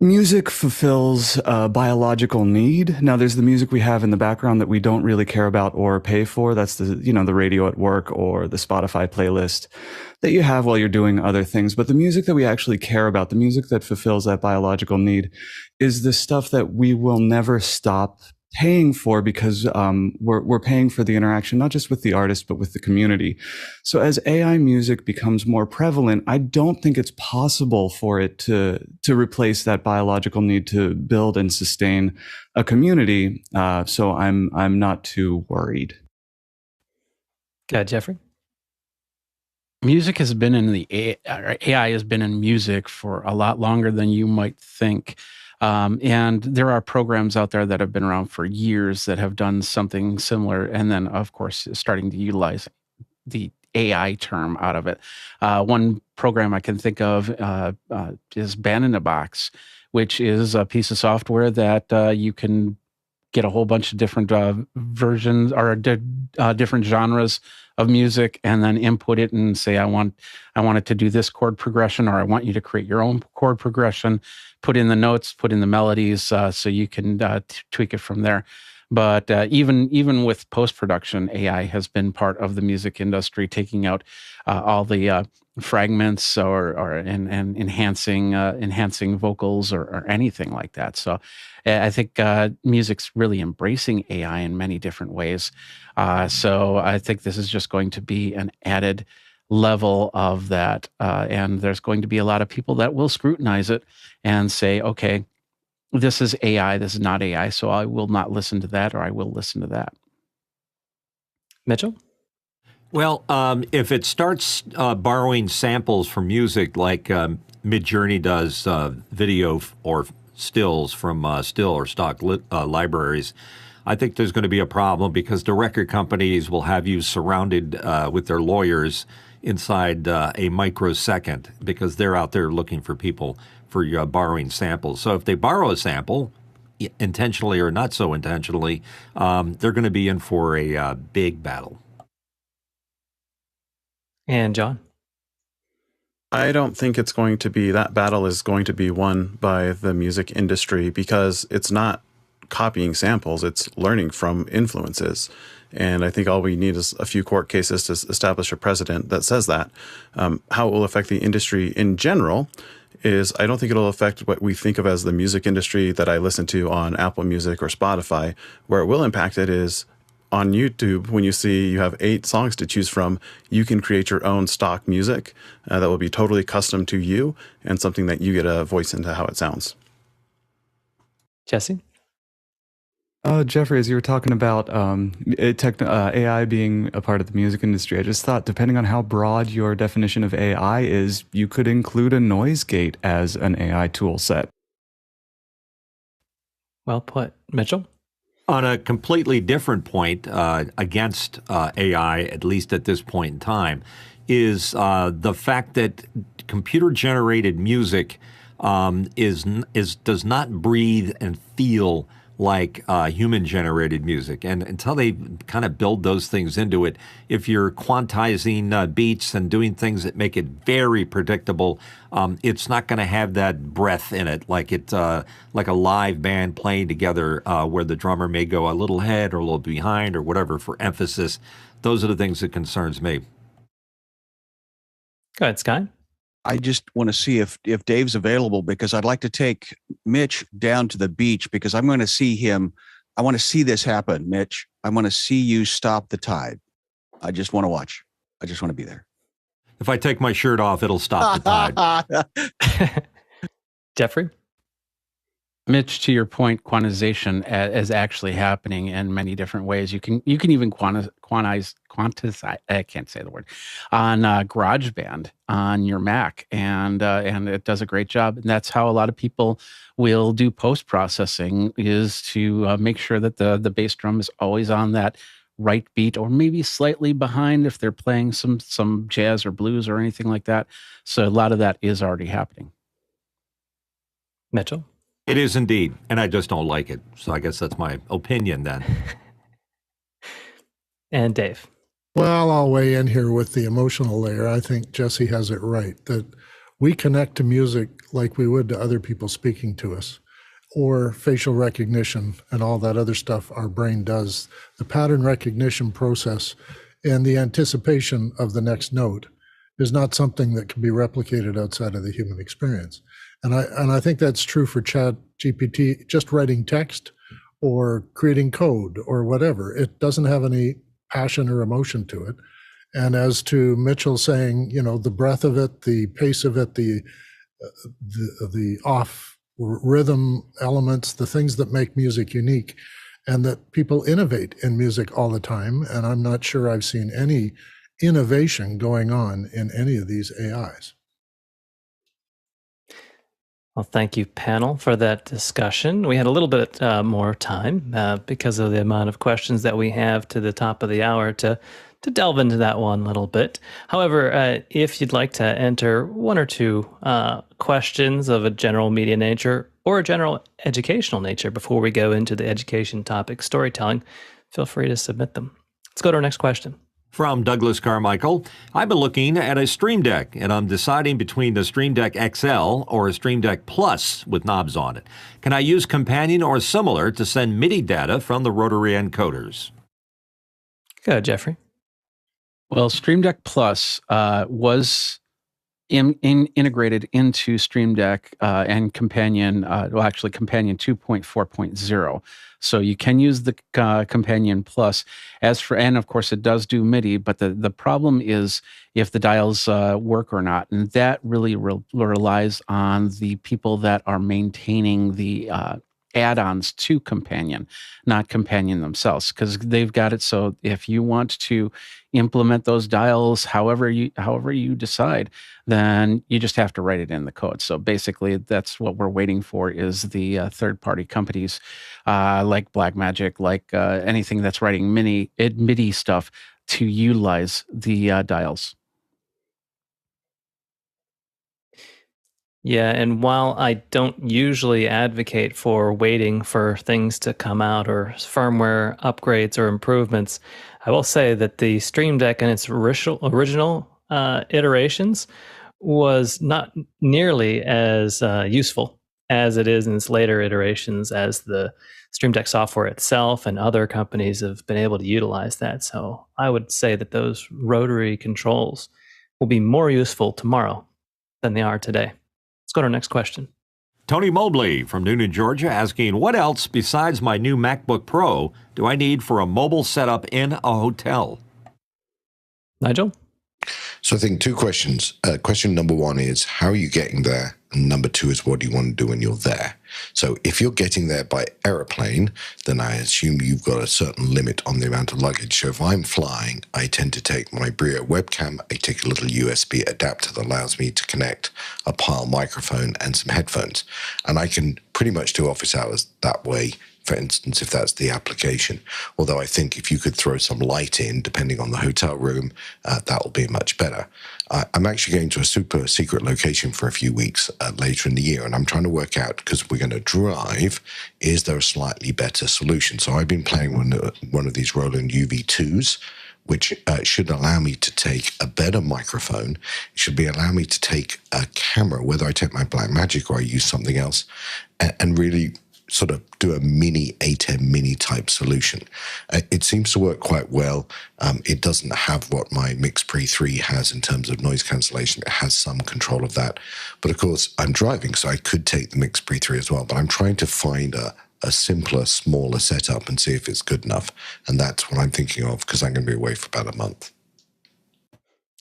music fulfills a biological need. Now, there's the music we have in the background that we don't really care about or pay for. That's the radio at work or the Spotify playlist that you have while you're doing other things. But the music that we actually care about, the music that fulfills that biological need, is the stuff that we will never stop paying for because we're paying for the interaction, not just with the artist, but with the community. So as AI music becomes more prevalent, I don't think it's possible for it to replace that biological need to build and sustain a community. So I'm not too worried. Go ahead, Jeffrey. Music has been in the AI has been in music for a lot longer than you might think. And there are programs out there that have been around for years that have done something similar. And then, of course, starting to utilize the AI term out of it. One program I can think of is Band in a Box, which is a piece of software that you can get a whole bunch of different versions or different genres of music, and then input it and say, I want it to do this chord progression, or I want you to create your own chord progression, put in the notes, put in the melodies, so you can tweak it from there. But even with post-production, AI has been part of the music industry, taking out all the fragments or enhancing vocals or anything like that. So I think music's really embracing AI in many different ways. So I think this is just going to be an added level of that. And there's going to be a lot of people that will scrutinize it and say, okay, this is AI, this is not AI, so I will not listen to that, or I will listen to that. Mitchell? Well, if it starts borrowing samples from music like Midjourney does video or stills from still or stock libraries, I think there's going to be a problem, because the record companies will have you surrounded with their lawyers inside a microsecond, because they're out there looking for people for borrowing samples. So if they borrow a sample, intentionally or not so intentionally, they're going to be in for a big battle. And John? I don't think it's going to be, that battle is going to be won by the music industry, because it's not copying samples, it's learning from influences. And I think all we need is a few court cases to establish a precedent that says that. How it will affect the industry in general is, I don't think it'll affect what we think of as the music industry that I listen to on Apple Music or Spotify. Where it will impact it is on YouTube. When you see you have 8 songs to choose from, you can create your own stock music that will be totally custom to you and something that you get a voice into how it sounds. Jesse? Jeffrey, as you were talking about AI being a part of the music industry, I just thought, depending on how broad your definition of AI is, you could include a noise gate as an AI tool set. Well put. Mitchell? On a completely different point against AI, at least at this point in time, is the fact that computer-generated music does not breathe and feel like human-generated music. And until they kind of build those things into it, if you're quantizing beats and doing things that make it very predictable, it's not going to have that breath in it, like like a live band playing together, where the drummer may go a little ahead or a little behind or whatever for emphasis. Those are the things that concerns me. Go ahead, Sky. I just want to see if Dave's available, because I'd like to take Mitch down to the beach, because I'm going to see him. I want to see this happen, Mitch. I want to see you stop the tide. I just want to watch. I just want to be there. If I take my shirt off, it'll stop the tide. Jeffrey? Mitch, to your point, quantization is actually happening in many different ways. You can even quantize. I can't say the word on GarageBand on your Mac, and it does a great job. And that's how a lot of people will do post processing, is to make sure that the bass drum is always on that right beat, or maybe slightly behind if they're playing some jazz or blues or anything like that. So a lot of that is already happening. Mitchell? It is indeed, and I just don't like it. So I guess that's my opinion then. And Dave? Well, I'll weigh in here with the emotional layer. I think Jesse has it right, that we connect to music like we would to other people speaking to us, or facial recognition and all that other stuff our brain does. The pattern recognition process and the anticipation of the next note is not something that can be replicated outside of the human experience. And I think that's true for ChatGPT, just writing text, or creating code or whatever. It doesn't have any passion or emotion to it. And as to Mitchell saying, the breadth of it, the pace of it, the off rhythm elements, the things that make music unique, and that people innovate in music all the time. And I'm not sure I've seen any innovation going on in any of these AIs. Well, thank you, panel, for that discussion. We had a little bit more time because of the amount of questions that we have to the top of the hour to delve into that one a little bit. However, if you'd like to enter one or two questions of a general media nature or a general educational nature before we go into the education topic, storytelling, feel free to submit them. Let's go to our next question. From Douglas Carmichael, I've been looking at a Stream Deck, and I'm deciding between the Stream Deck XL or a Stream Deck Plus with knobs on it. Can I use Companion or similar to send MIDI data from the rotary encoders? Go ahead, Jeffrey. Well, Stream Deck Plus was integrated into Stream Deck and Companion, Companion 2.4.0. So you can use the Companion Plus. And of course, it does do MIDI, but the problem is if the dials work or not. And that really relies on the people that are maintaining the add-ons to Companion, not Companion themselves, because they've got it so if you want to implement those dials however you decide, then you just have to write it in the code. So basically, that's what we're waiting for is the third-party companies like Blackmagic, like anything that's writing MIDI stuff to utilize the dials. Yeah, and while I don't usually advocate for waiting for things to come out or firmware upgrades or improvements, I will say that the Stream Deck and its original iterations was not nearly as useful as it is in its later iterations, as the Stream Deck software itself and other companies have been able to utilize that. So I would say that those rotary controls will be more useful tomorrow than they are today. Let's go to our next question. Tony Mobley from Noonan, Georgia, asking, what else besides my new MacBook Pro do I need for a mobile setup in a hotel? Nigel? So I think two questions. Question number one is, how are you getting there? And number two is, what do you want to do when you're there? So if you're getting there by aeroplane, then I assume you've got a certain limit on the amount of luggage. So if I'm flying, I tend to take my Brio webcam. I take a little USB adapter that allows me to connect a PAL microphone and some headphones. And I can pretty much do office hours that way, for instance, if that's the application. Although I think if you could throw some light in, depending on the hotel room, that will be much better. I'm actually going to a super secret location for a few weeks later in the year, and I'm trying to work out, because we're going to drive, is there a slightly better solution? So I've been playing one of these Roland UV2s, which should allow me to take a better microphone. It should allow me to take a camera, whether I take my Blackmagic or I use something else, and really sort of do a mini Atem Mini type solution. It seems to work quite well. It doesn't have what my Mix Pre 3 has in terms of noise cancellation. It has some control of that. But of course, I'm driving, so I could take the Mix Pre 3 as well. But I'm trying to find a simpler, smaller setup and see if it's good enough. And that's what I'm thinking of, because I'm going to be away for about a month.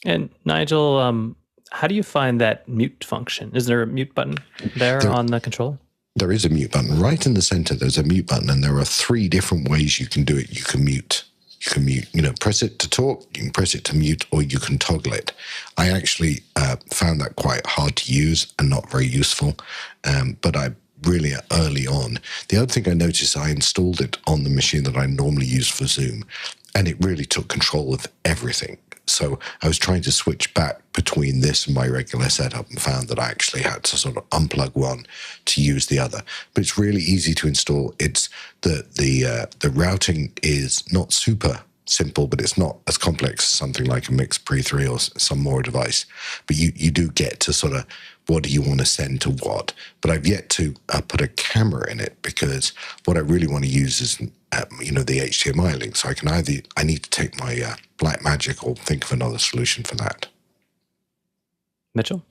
And Nigel, how do you find that mute function? Is there a mute button there on the controller? There is a mute button. Right in the center, there's a mute button, and there are three different ways you can do it. You can mute, press it to talk, you can press it to mute, or you can toggle it. I actually found that quite hard to use and not very useful, but I really early on. The other thing I noticed, I installed it on the machine that I normally use for Zoom, and it really took control of everything. So I was trying to switch back between this and my regular setup and found that I actually had to sort of unplug one to use the other. But it's really easy to install. It's the routing is not super simple, but it's not as complex as something like a Mix Pre 3 or some more device. But you do get to sort of, what do you want to send to what? But I've yet to put a camera in it, because what I really want to use is the HDMI link. So I need to take my Blackmagic or think of another solution for that. Mitchell?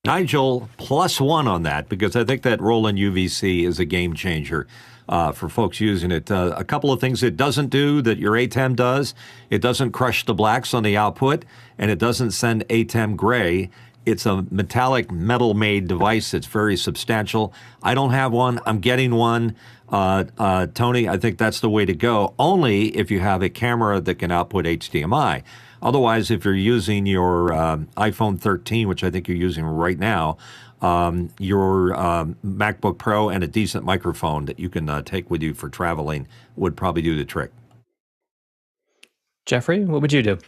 Nigel, +1 on that, because I think that Roland UVC is a game changer for folks using it. A couple of things it doesn't do that your Atem does. It doesn't crush the blacks on the output, and it doesn't send Atem gray. It's a metallic metal-made device. It's very substantial. I don't have one. I'm getting one. Tony, I think that's the way to go, only if you have a camera that can output HDMI. Otherwise, if you're using your iPhone 13, which I think you're using right now, your MacBook Pro and a decent microphone that you can take with you for traveling would probably do the trick. Jeffrey, what would you do?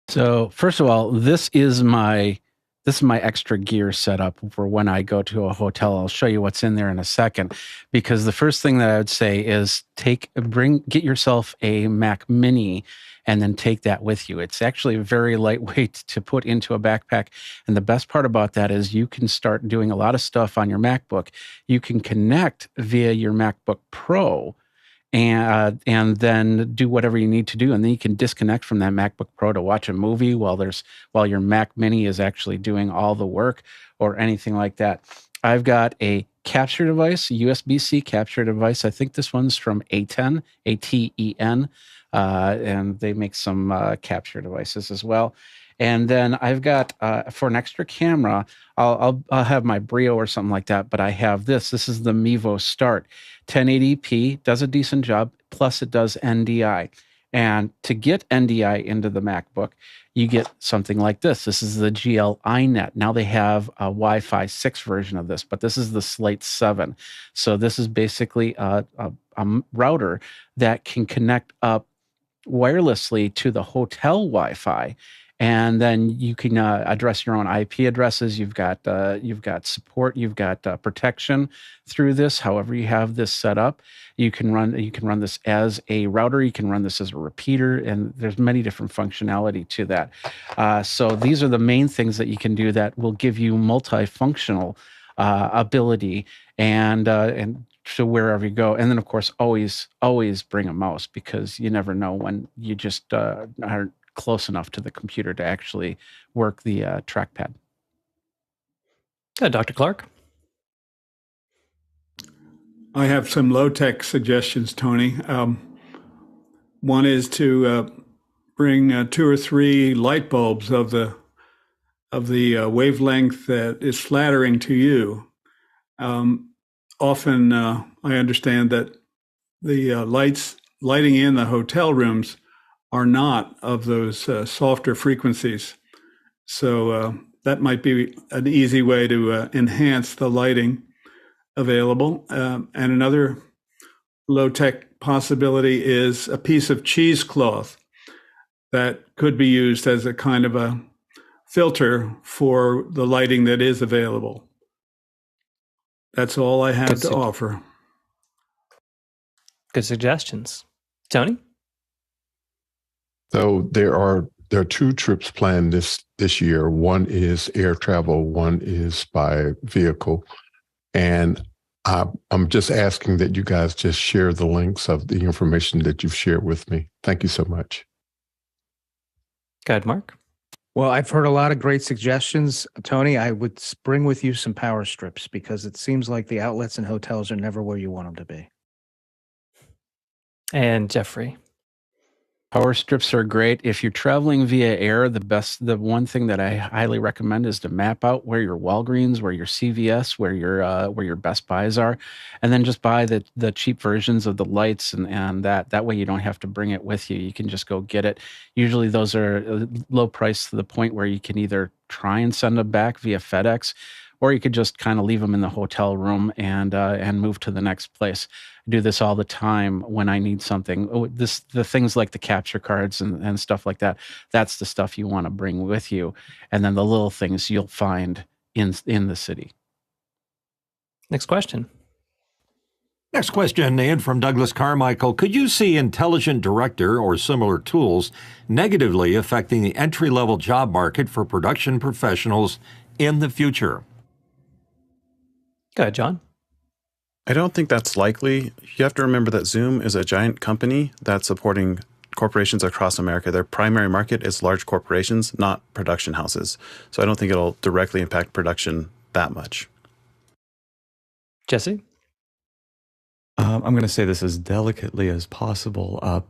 So first of all, this is my extra gear setup for when I go to a hotel. I'll show you what's in there in a second, because the first thing that I would say is get yourself a Mac Mini and then take that with you. It's actually very lightweight to put into a backpack. And the best part about that is you can start doing a lot of stuff on your MacBook. You can connect via your MacBook Pro and then do whatever you need to do. And then you can disconnect from that MacBook Pro to watch a movie while your Mac Mini is actually doing all the work or anything like that. I've got a capture device, a USB-C capture device. I think this one's from Aten, A-T-E-N. And they make some capture devices as well. And then I've got, for an extra camera, I'll have my Brio or something like that, but I have this. This is the Mevo Start. 1080p, does a decent job, plus it does NDI. And to get NDI into the MacBook, you get something like this. This is the GL iNet. Now they have a Wi-Fi 6 version of this, but this is the Slate 7. So this is basically a router that can connect up wirelessly to the hotel Wi-Fi, and then you can address your own IP addresses. You've got support. You've got protection through this. However you have this set up, you can run this as a router. You can run this as a repeater, and there's many different functionality to that. So these are the main things that you can do that will give you multifunctional ability and to wherever you go. And then, of course, always bring a mouse, because you never know when you just aren't close enough to the computer to actually work the trackpad. Dr. Clark? I have some low-tech suggestions, Tony. One is to bring 2 or 3 light bulbs of the wavelength that is flattering to you. Often, I understand that the lighting in the hotel rooms are not of those softer frequencies. So that might be an easy way to enhance the lighting available. And another low-tech possibility is a piece of cheesecloth that could be used as a kind of a filter for the lighting that is available. That's all I have to offer. Good suggestions. Tony? So there are 2 trips planned this year. One is air travel, one is by vehicle. And I'm just asking that you guys just share the links of the information that you've shared with me. Thank you so much. Go ahead, Mark. Well, I've heard a lot of great suggestions. Tony, I would bring with you some power strips, because it seems like the outlets in hotels are never where you want them to be. And Jeffrey? Power strips are great. If you're traveling via air, the one thing that I highly recommend is to map out where your Walgreens, where your CVS, where your Best Buys are, and then just buy the cheap versions of the lights, and that way you don't have to bring it with you. You can just go get it. Usually those are low price to the point where you can either try and send them back via FedEx, or you could just kind of leave them in the hotel room and move to the next place. I do this all the time when I need something. The things like the capture cards and stuff like that, that's the stuff you want to bring with you. And then the little things you'll find in the city. Next question. Next question, in from Douglas Carmichael. Could you see Intelligent Director or similar tools negatively affecting the entry-level job market for production professionals in the future? Go ahead, John. I don't think that's likely. You have to remember that Zoom is a giant company that's supporting corporations across America. Their primary market is large corporations, not production houses. So I don't think it'll directly impact production that much. Jesse? I'm going to say this as delicately as possible.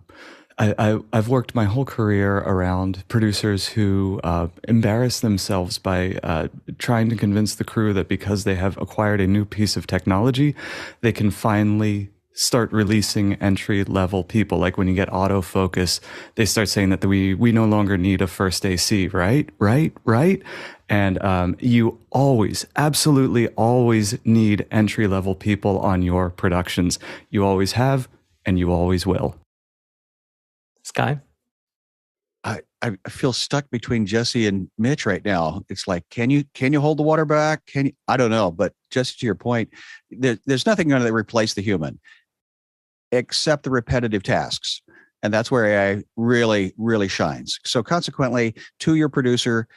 I've worked my whole career around producers who embarrass themselves by trying to convince the crew that because they have acquired a new piece of technology, they can finally start releasing entry-level people. Like when you get autofocus, they start saying that we no longer need a first AC, right? And you always, absolutely always need entry-level people on your productions. You always have, and you always will. Sky? I feel stuck between Jesse and Mitch right now. It's like, can you hold the water back? I don't know, but just to your point, there's nothing going to replace the human except the repetitive tasks. And that's where AI really, really shines. So consequently, to your producer,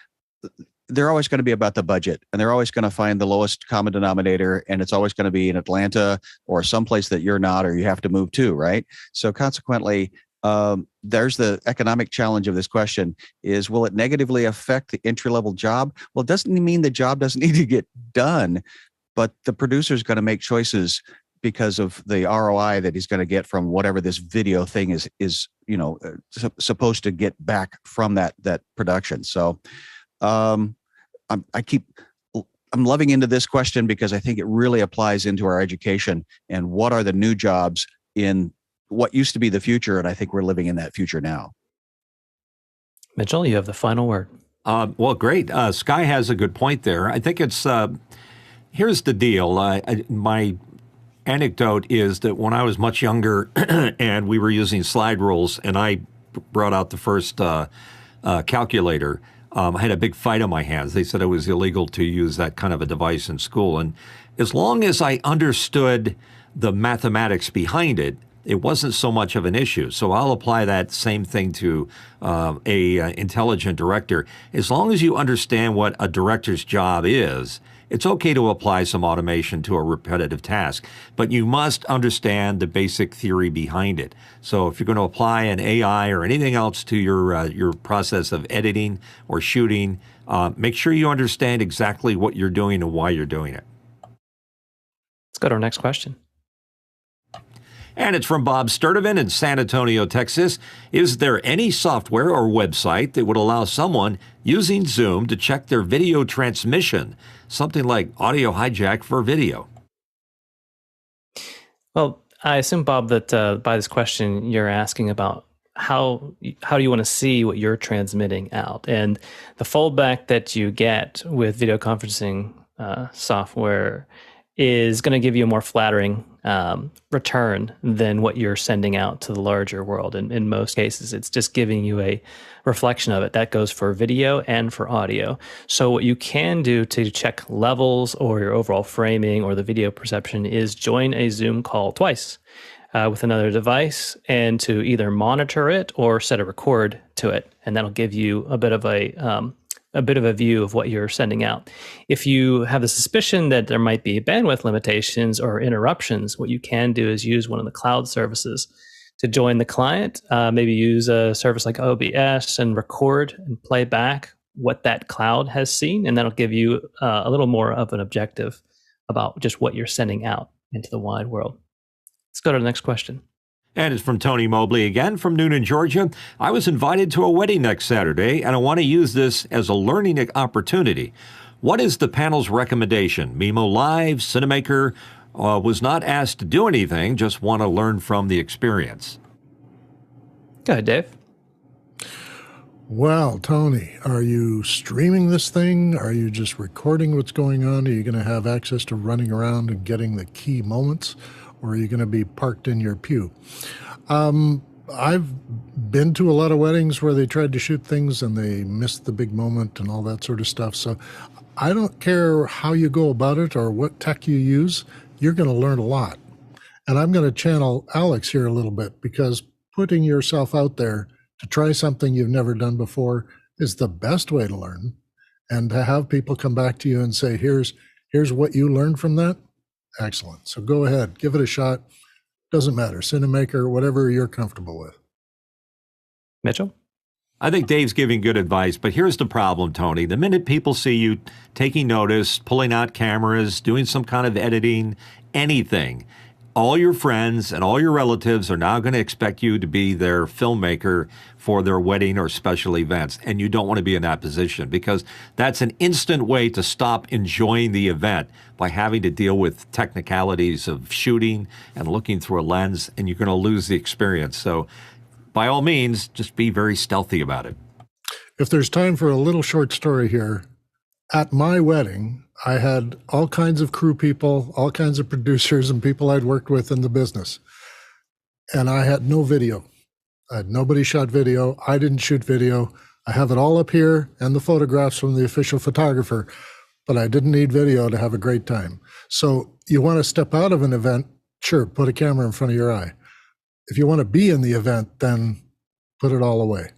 they're always going to be about the budget, and they're always going to find the lowest common denominator, and it's always going to be in Atlanta or someplace that you're not, or you have to move to, right? So consequently, there's the economic challenge of this question is, will it negatively affect the entry-level job? Well, it doesn't mean the job doesn't need to get done, but the producer is going to make choices because of the ROI that he's going to get from whatever this video thing is supposed to get back from that production. So I'm loving into this question because I think it really applies into our education and what are the new jobs in what used to be the future, and I think we're living in that future now. Mitchell, you have the final word. Well, great. Sky has a good point there. I think it's, here's the deal. My anecdote is that when I was much younger and we were using slide rules and I brought out the first calculator, I had a big fight on my hands. They said it was illegal to use that kind of a device in school. And as long as I understood the mathematics behind it, it wasn't so much of an issue. So I'll apply that same thing to a intelligent director. As long as you understand what a director's job is, it's okay to apply some automation to a repetitive task, but you must understand the basic theory behind it. So if you're going to apply an AI or anything else to your process of editing or shooting, make sure you understand exactly what you're doing and why you're doing it. Let's go to our next question. And it's from Bob Sturdivant in San Antonio, Texas. Is there any software or website that would allow someone using Zoom to check their video transmission? Something like Audio Hijack for video. Well, I assume, Bob, that by this question, you're asking about how do you want to see what you're transmitting out? And the foldback that you get with video conferencing software is going to give you a more flattering return than what you're sending out to the larger world. And in most cases, it's just giving you a reflection of it. That goes for video and for audio. So what you can do to check levels or your overall framing or the video perception is join a Zoom call twice with another device and to either monitor it or set a record to it. And that'll give you a bit of a view of what you're sending out. If you have the suspicion that there might be bandwidth limitations or interruptions, what you can do is use one of the cloud services to join the client. Maybe use a service like OBS and record and play back what that cloud has seen, and that'll give you a little more of an objective about just what you're sending out into the wide world. Let's go to the next question. And it's from Tony Mobley again from Noonan, Georgia. I was invited to a wedding next Saturday, and I want to use this as a learning opportunity. What is the panel's recommendation? Mimo Live, Cinemaker, was not asked to do anything, just want to learn from the experience. Go ahead, Dave. Well, Tony, are you streaming this thing? Are you just recording what's going on? Are you going to have access to running around and getting the key moments? Or are you going to be parked in your pew? I've been to a lot of weddings where they tried to shoot things and they missed the big moment and all that sort of stuff. So I don't care how you go about it or what tech you use, you're going to learn a lot. And I'm going to channel Alex here a little bit, because putting yourself out there to try something you've never done before is the best way to learn. And to have people come back to you and say, here's what you learned from that. Excellent. So go ahead, give it a shot. Doesn't matter, Cinemaker, whatever you're comfortable with. Mitchell? I think Dave's giving good advice, but here's the problem, Tony. The minute people see you taking notice, pulling out cameras, doing some kind of editing, anything, all your friends and all your relatives are now going to expect you to be their filmmaker for their wedding or special events. And you don't want to be in that position, because that's an instant way to stop enjoying the event by having to deal with technicalities of shooting and looking through a lens, and you're going to lose the experience. So by all means, just be very stealthy about it. If there's time for a little short story here, at my wedding, I had all kinds of crew people, all kinds of producers and people I'd worked with in the business. And I had no video. Nobody shot video. I didn't shoot video. I have it all up here and the photographs from the official photographer, but I didn't need video to have a great time. So you want to step out of an event, sure, put a camera in front of your eye. If you want to be in the event, then put it all away.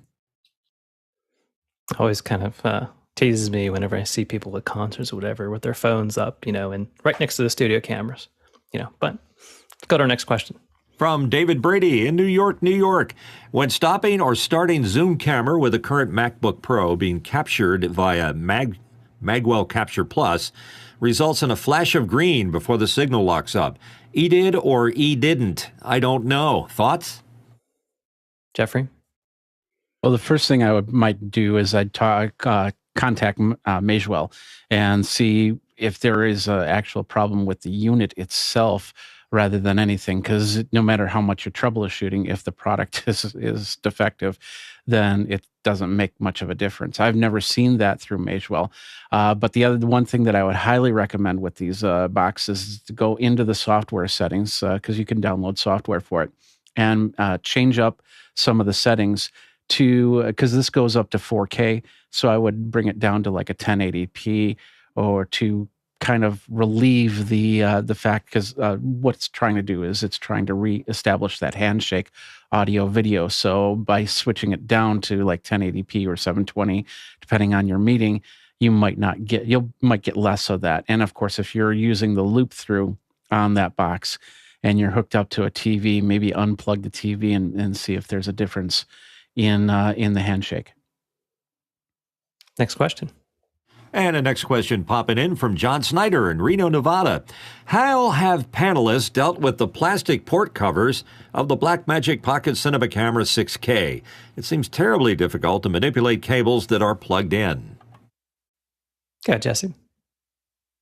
Always kind of teases me whenever I see people at concerts or whatever with their phones up, and right next to the studio cameras, but let's go to our next question. From David Brady in New York, New York. When stopping or starting zoom camera with a current MacBook Pro being captured via Magwell Capture Plus results in a flash of green before the signal locks up. E did or E didn't? I don't know. Thoughts? Jeffrey? Well, the first thing I might do is I'd contact Magewell and see if there is an actual problem with the unit itself rather than anything, because no matter how much you're troubleshooting, if the product is defective, then it doesn't make much of a difference. I've never seen that through Magewell. But the one thing that I would highly recommend with these boxes is to go into the software settings, because you can download software for it, and change up some of the settings to, because this goes up to 4K. So I would bring it down to like a 1080p, or to kind of relieve the fact, because what it's trying to do is it's trying to reestablish that handshake audio video. So by switching it down to like 1080p or 720, depending on your meeting, you might get less of that. And of course, if you're using the loop through on that box and you're hooked up to a TV, maybe unplug the TV and see if there's a difference in the handshake. Next question. And the next question popping in from John Snyder in Reno, Nevada. How have panelists dealt with the plastic port covers of the Blackmagic Pocket Cinema Camera 6K? It seems terribly difficult to manipulate cables that are plugged in. Yeah, Jesse.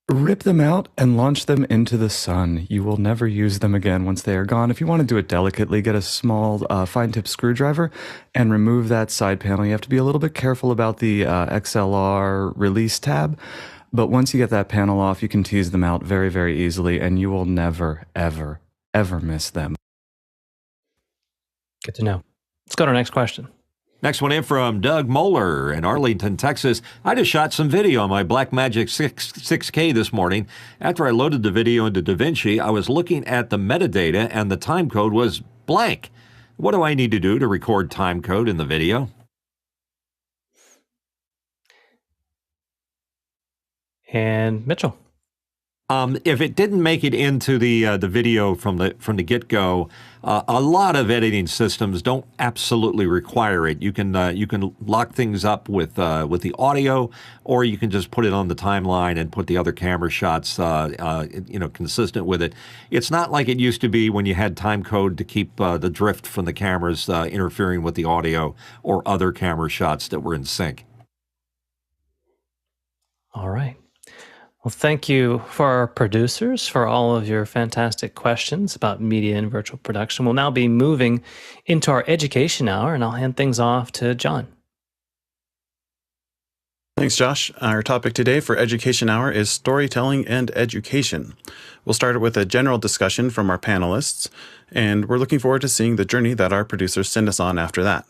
Rip them out and launch them into the sun. You will never use them again once they are gone. If you want to do it delicately, get a small fine-tip screwdriver and remove that side panel. You have to be a little bit careful about the XLR release tab, but once you get that panel off, you can tease them out very, very easily, and you will never, ever, ever miss them. Good to know. Let's go to our next question. Next one in from Doug Moeller in Arlington, Texas. I just shot some video on my Blackmagic 6K this morning. After I loaded the video into DaVinci, I was looking at the metadata and the time code was blank. What do I need to do to record time code in the video? And Mitchell. If it didn't make it into the video from the get-go, a lot of editing systems don't absolutely require it. You can lock things up with the audio, or you can just put it on the timeline and put the other camera shots consistent with it. It's not like it used to be when you had time code to keep the drift from the cameras interfering with the audio or other camera shots that were in sync. All right. Well, thank you for our producers for all of your fantastic questions about media and virtual production. We'll now be moving into our education hour, and I'll hand things off to John. Thanks, Josh. Our topic today for Education Hour is storytelling and education. We'll start with a general discussion from our panelists, and we're looking forward to seeing the journey that our producers send us on after that.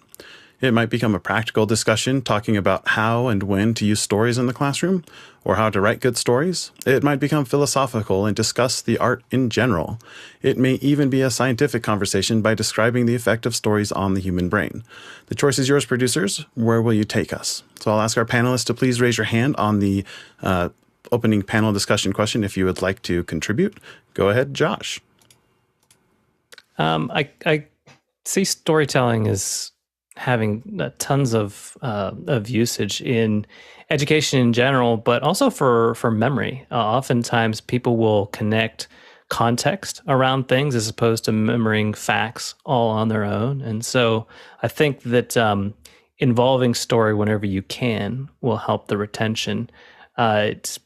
It might become a practical discussion talking about how and when to use stories in the classroom, or how to write good stories. It might become philosophical and discuss the art in general. It may even be a scientific conversation by describing the effect of stories on the human brain. The choice is yours, producers. Where will you take us? So I'll ask our panelists to please raise your hand on the opening panel discussion question if you would like to contribute. Go ahead, Josh. I see storytelling as having tons of usage in education in general, but also for memory. Oftentimes, people will connect context around things as opposed to remembering facts all on their own. And so, I think that involving story whenever you can will help the retention. It's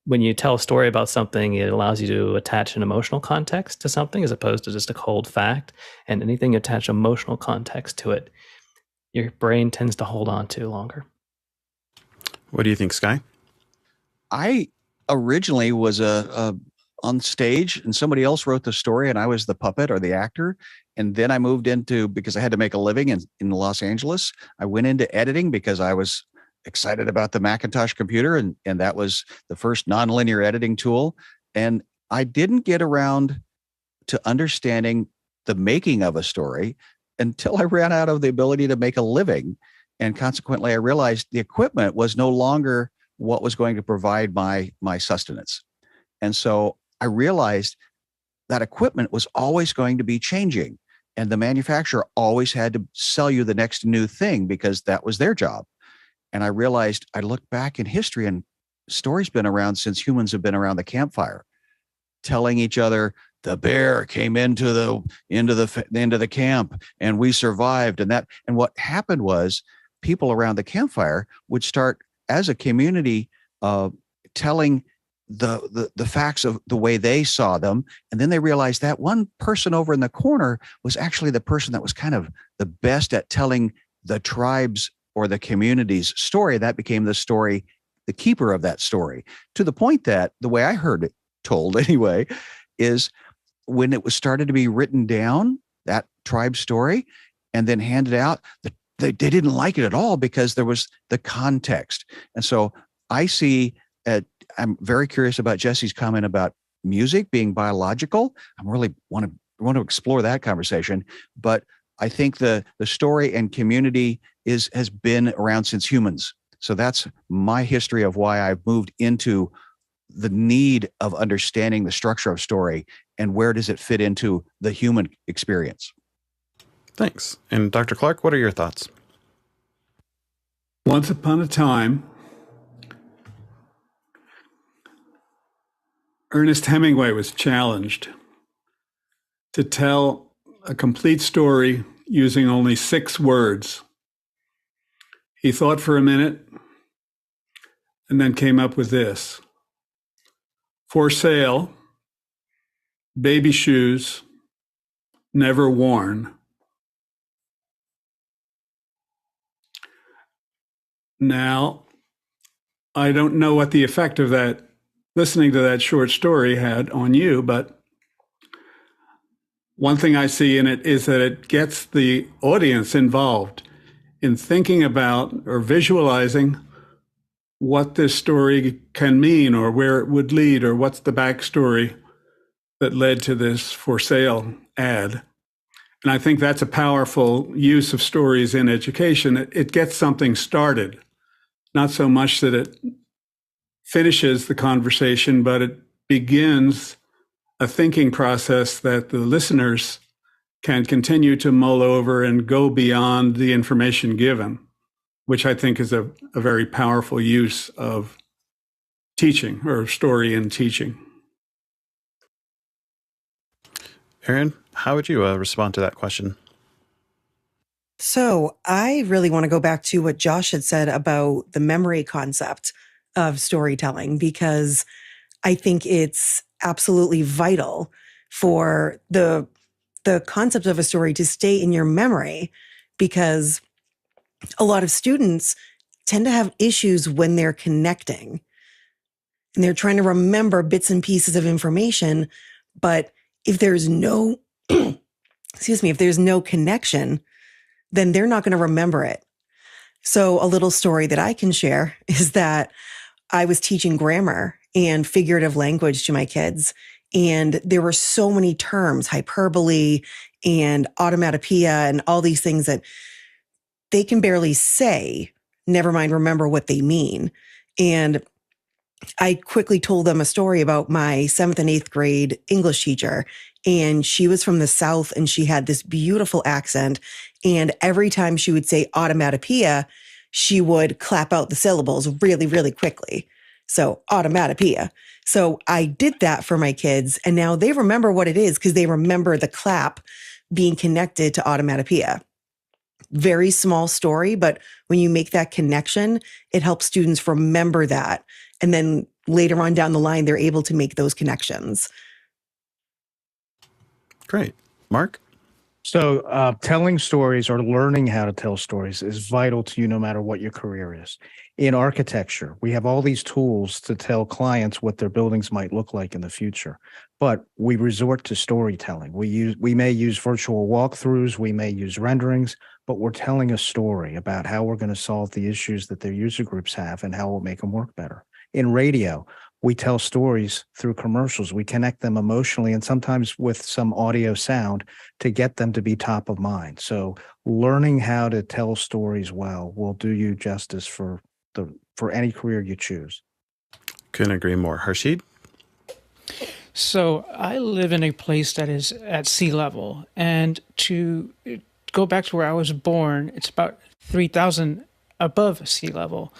when you tell a story about something, it allows you to attach an emotional context to something as opposed to just a cold fact. And anything you attach emotional context to it, your brain tends to hold on to longer. What do you think, Sky? I originally was on stage and somebody else wrote the story and I was the puppet or the actor. And then I moved into, because I had to make a living in Los Angeles, I went into editing because I was excited about the Macintosh computer. And that was the first nonlinear editing tool. And I didn't get around to understanding the making of a story until I ran out of the ability to make a living. And consequently, I realized the equipment was no longer what was going to provide my sustenance. And so I realized that equipment was always going to be changing. And the manufacturer always had to sell you the next new thing because that was their job. And I realized, I looked back in history and stories been around since humans have been around the campfire, telling each other, the bear came into the camp and we survived. And what happened was people around the campfire would start as a community telling the facts of the way they saw them. And then they realized that one person over in the corner was actually the person that was kind of the best at telling the tribe's or the community's story. That became the story, the keeper of that story, to the point that the way I heard it told anyway, is when it was started to be written down, that tribe story, and then handed out, they didn't like it at all because there was the context. And so I see, I'm very curious about Jesse's comment about music being biological. I really want to explore that conversation, but I think the story and community has been around since humans. So that's my history of why I've moved into the need of understanding the structure of story and where does it fit into the human experience. Thanks. And Dr. Clark, what are your thoughts? Once upon a time, Ernest Hemingway was challenged to tell a complete story using only 6 words. He thought for a minute and then came up with this: for sale, baby shoes, never worn. Now, I don't know what the effect of that, listening to that short story, had on you, but one thing I see in it is that it gets the audience involved in thinking about or visualizing what this story can mean or where it would lead or what's the backstory that led to this for sale ad. And I think that's a powerful use of stories in education. It gets something started, not so much that it finishes the conversation, but it begins a thinking process that the listeners can continue to mull over and go beyond the information given, which I think is a very powerful use of teaching or story in teaching. Erin, how would you respond to that question? So I really want to go back to what Josh had said about the memory concept of storytelling, because I think it's absolutely vital for the concept of a story to stay in your memory, because a lot of students tend to have issues when they're connecting and they're trying to remember bits and pieces of information. But if there's no, if there's no connection, then they're not going to remember it. So a little story that I can share is that I was teaching grammar and figurative language to my kids. And there were so many terms, hyperbole and automatopoeia and all these things that they can barely say, never mind remember what they mean. And I quickly told them a story about my 7th and 8th grade English teacher. and she was from the South and she had this beautiful accent. And every time she would say automatopoeia, she would clap out the syllables really, really quickly. So automatopoeia. So I did that for my kids, and now they remember what it is because they remember the clap being connected to automatopoeia. Very small story, but when you make that connection, it helps students remember that. And then later on down the line, they're able to make those connections. Great. Mark? So telling stories or learning how to tell stories is vital to you no matter what your career is. In architecture, we have all these tools to tell clients what their buildings might look like in the future, but we resort to storytelling. We may use virtual walkthroughs, we may use renderings, but we're telling a story about how we're going to solve the issues that their user groups have and how we'll make them work better. In radio, we tell stories through commercials. We connect them emotionally and sometimes with some audio sound to get them to be top of mind. So learning how to tell stories well will do you justice for any career you choose. Couldn't agree more. Harshid? So I live in a place that is at sea level, and to go back to where I was born, it's about 3,000 above sea level.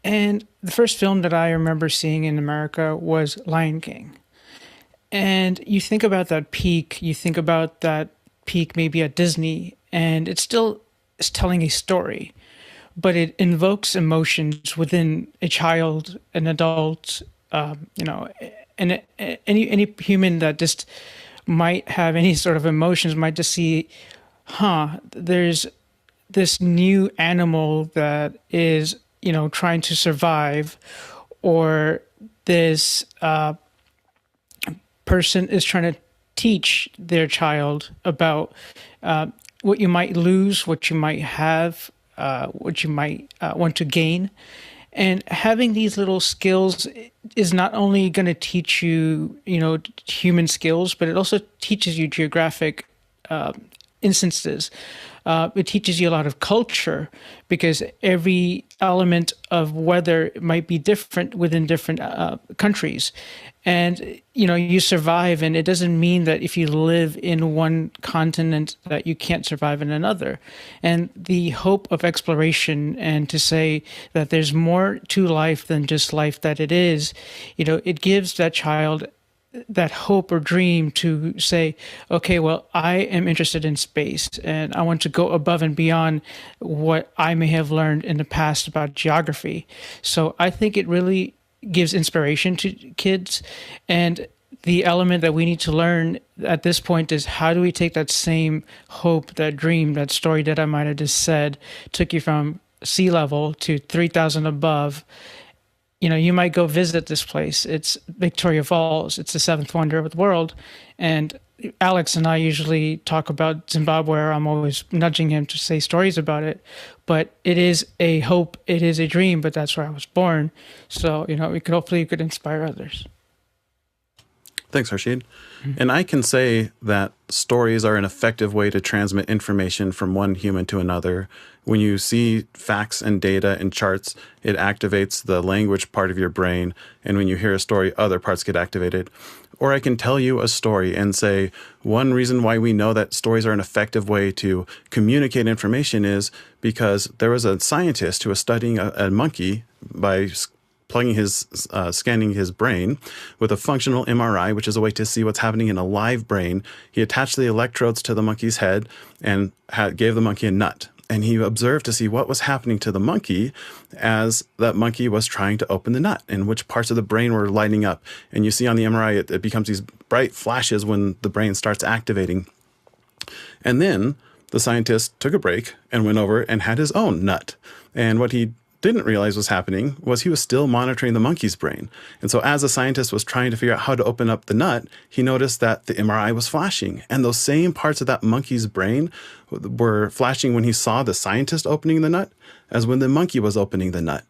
And the first film that I remember seeing in America was Lion King. And you think about that peak maybe at Disney, and it still is telling a story, but it invokes emotions within a child, an adult, and any human that just might have any sort of emotions might just see, there's this new animal that is, trying to survive, or this person is trying to teach their child about what you might lose, what you might have, what you might want to gain. And having these little skills is not only going to teach you, human skills, but it also teaches you geographic instances. It teaches you a lot of culture, because every element of weather might be different within different countries. And, you survive, and it doesn't mean that if you live in one continent that you can't survive in another. And the hope of exploration, and to say that there's more to life than just life that it is, it gives that child that hope or dream to say, okay, well, I am interested in space, and I want to go above and beyond what I may have learned in the past about geography. So I think it really gives inspiration to kids. And the element that we need to learn at this point is, how do we take that same hope, that dream, that story that I might have just said, took you from sea level to 3,000 above. You might go visit this place. It's Victoria Falls. It's the seventh wonder of the world. And Alex and I usually talk about Zimbabwe. I'm always nudging him to say stories about it. But it is a hope. It is a dream, but that's where I was born. So, hopefully you could inspire others. Thanks, Harshid. And I can say that stories are an effective way to transmit information from one human to another. When you see facts and data and charts, it activates the language part of your brain. And when you hear a story, other parts get activated. Or I can tell you a story and say, one reason why we know that stories are an effective way to communicate information is because there was a scientist who was studying a monkey by scanning his brain with a functional MRI, which is a way to see what's happening in a live brain. He attached the electrodes to the monkey's head and gave the monkey a nut. And he observed to see what was happening to the monkey as that monkey was trying to open the nut, and which parts of the brain were lighting up. And you see on the MRI, it becomes these bright flashes when the brain starts activating. And then the scientist took a break and went over and had his own nut. And what he didn't realize was happening was he was still monitoring the monkey's brain. And so as the scientist was trying to figure out how to open up the nut, he noticed that the MRI was flashing. And those same parts of that monkey's brain were flashing when he saw the scientist opening the nut as when the monkey was opening the nut.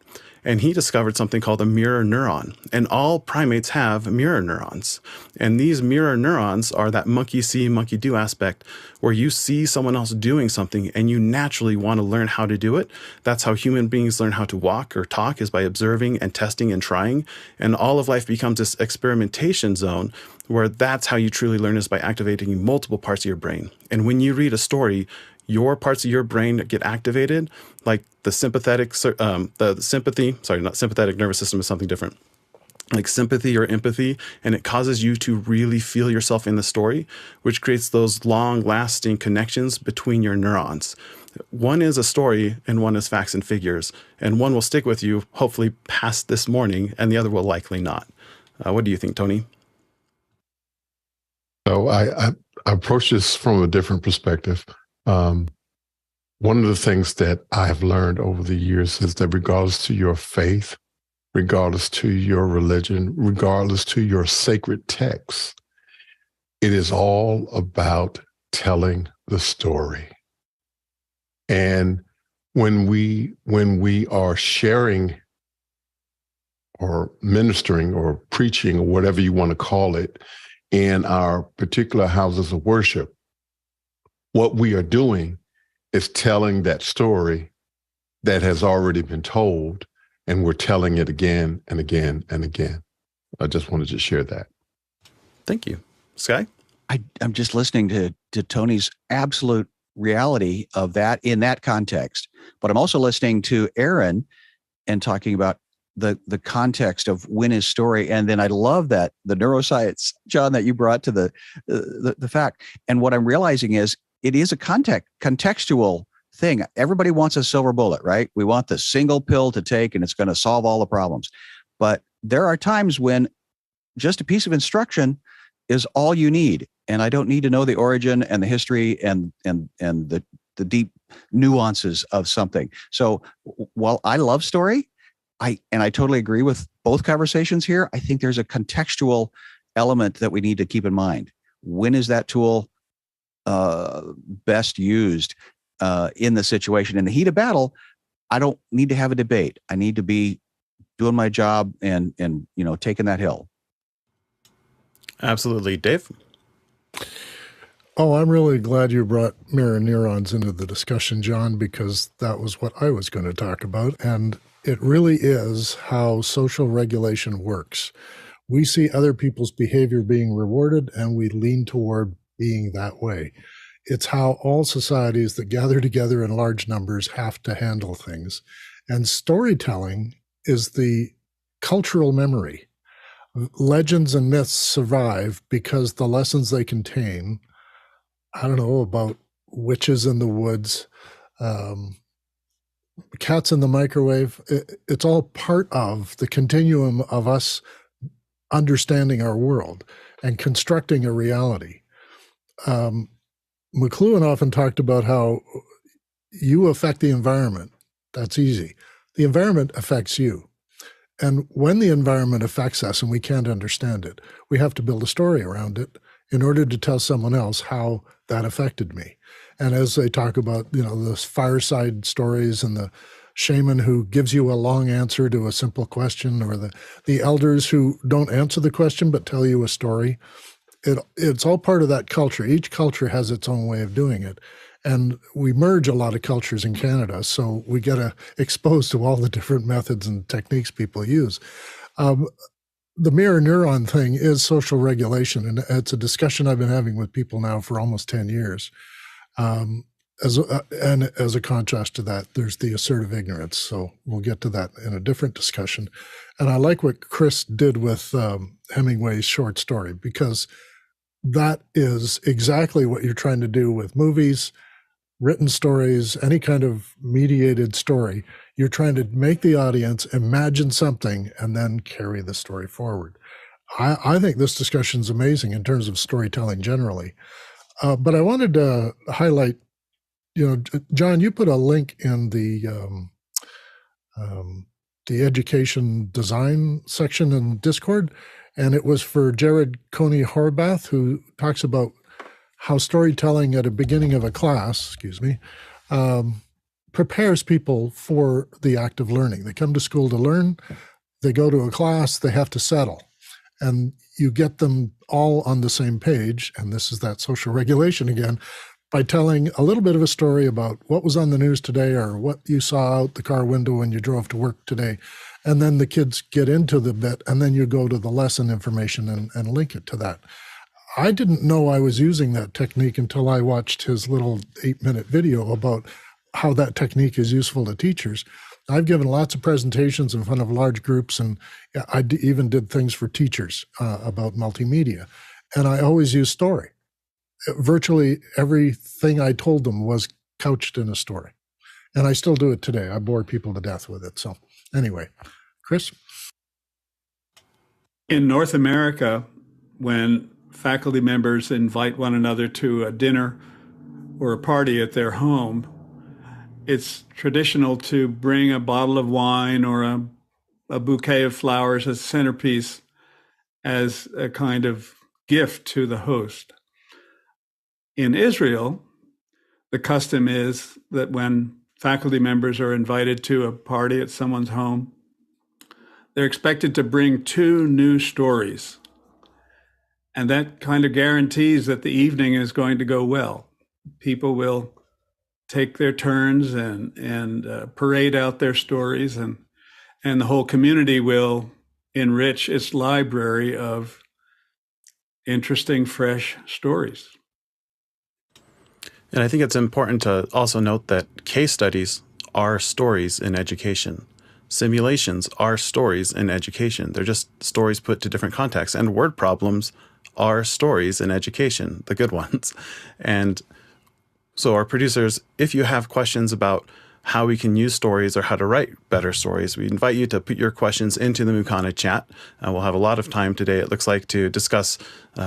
And he discovered something called a mirror neuron. And all primates have mirror neurons. And these mirror neurons are that monkey see, monkey do aspect where you see someone else doing something and you naturally want to learn how to do it. That's how human beings learn how to walk or talk, is by observing and testing and trying. And all of life becomes this experimentation zone where that's how you truly learn, is by activating multiple parts of your brain. And when you read a story, your parts of your brain get activated, like the sympathetic, not sympathetic nervous system is something different, like sympathy or empathy, and it causes you to really feel yourself in the story, which creates those long-lasting connections between your neurons. One is a story and one is facts and figures, and one will stick with you, hopefully past this morning, and the other will likely not. What do you think, Tony? So I approach this from a different perspective. One of the things that I've learned over the years is that regardless to your faith, regardless to your religion, regardless to your sacred text, it is all about telling the story. And when we are sharing or ministering or preaching or whatever you want to call it in our particular houses of worship, what we are doing is telling that story that has already been told, and we're telling it again and again and again. I just wanted to share that. Thank you. Sky? I'm just listening to Tony's absolute reality of that in that context. But I'm also listening to Aaron and talking about the context of when is story. And then I love that the neuroscience, John, that you brought to the fact. And what I'm realizing is it is a contextual thing. Everybody wants a silver bullet, right? We want the single pill to take and it's going to solve all the problems. But there are times when just a piece of instruction is all you need. And I don't need to know the origin and the history and the deep nuances of something. So while I love story, I totally agree with both conversations here. I think there's a contextual element that we need to keep in mind. When is that tool best used in the situation? In the heat of battle, I don't need to have a debate. I need to be doing my job and taking that hill. Absolutely. Dave? Oh, I'm really glad you brought mirror neurons into the discussion, John, because that was what I was going to talk about. And it really is how social regulation works. We see other people's behavior being rewarded, and we lean toward being that way. It's how all societies that gather together in large numbers have to handle things. And storytelling is the cultural memory. Legends and myths survive because the lessons they contain, I don't know, about witches in the woods, cats in the microwave, it's all part of the continuum of us understanding our world and constructing a reality. McLuhan often talked about how you affect the environment. That's easy. The environment affects you. And when the environment affects us and we can't understand it, we have to build a story around it in order to tell someone else how that affected me. And as they talk about, the fireside stories and the shaman who gives you a long answer to a simple question, or the elders who don't answer the question but tell you a story, it's all part of that culture. Each culture has its own way of doing it. And we merge a lot of cultures in Canada, so we get exposed to all the different methods and techniques people use. The mirror neuron thing is social regulation, and it's a discussion I've been having with people now for almost 10 years. As a contrast to that, there's the assertive ignorance. So we'll get to that in a different discussion. And I like what Chris did with Hemingway's short story, because that is exactly what you're trying to do with movies, written stories, any kind of mediated story. You're trying to make the audience imagine something and then carry the story forward. I think this discussion is amazing in terms of storytelling generally. But I wanted to highlight, John, you put a link in the education design section in Discord, and it was for Jared Coney Horvath, who talks about how storytelling at a beginning of a class, prepares people for the act of learning. They come to school to learn, they go to a class, they have to settle. And you get them all on the same page, and this is that social regulation again, by telling a little bit of a story about what was on the news today or what you saw out the car window when you drove to work today. And then the kids get into the bit, and then you go to the lesson information and link it to that. I didn't know I was using that technique until I watched his little 8-minute video about how that technique is useful to teachers. I've given lots of presentations in front of large groups, and I even did things for teachers about multimedia. And I always use story. Virtually everything I told them was couched in a story. And I still do it today. I bore people to death with it. So anyway, Chris? In North America, when faculty members invite one another to a dinner or a party at their home, it's traditional to bring a bottle of wine or a bouquet of flowers as a centerpiece as a kind of gift to the host. In Israel, the custom is that when faculty members are invited to a party at someone's home, they're expected to bring 2 new stories. And that kind of guarantees that the evening is going to go well. People will take their turns and parade out their stories, and the whole community will enrich its library of interesting, fresh stories. And I think it's important to also note that case studies are stories in education. Simulations are stories in education. They're just stories put to different contexts. And word problems are stories in education, the good ones. And so our producers, if you have questions about how we can use stories or how to write better stories, we invite you to put your questions into the Mukana chat. We'll have a lot of time today, it looks like, to discuss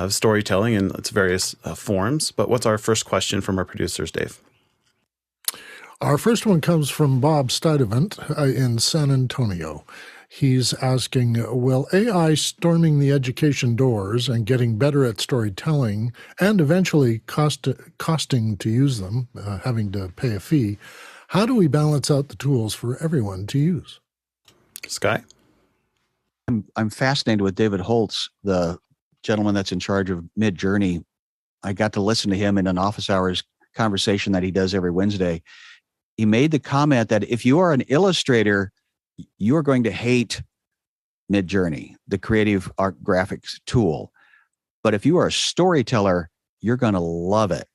storytelling in its various forms. But what's our first question from our producers, Dave? Our first one comes from Bob Stuyvesant in San Antonio. He's asking, will AI storming the education doors and getting better at storytelling and eventually costing to use them, having to pay a fee, how do we balance out the tools for everyone to use? Sky? I'm fascinated with David Holtz, the gentleman that's in charge of Mid-Journey. I got to listen to him in an office hours conversation that he does every Wednesday. He made the comment that if you are an illustrator, you are going to hate Mid-Journey, the creative art graphics tool. But if you are a storyteller, you're going to love it.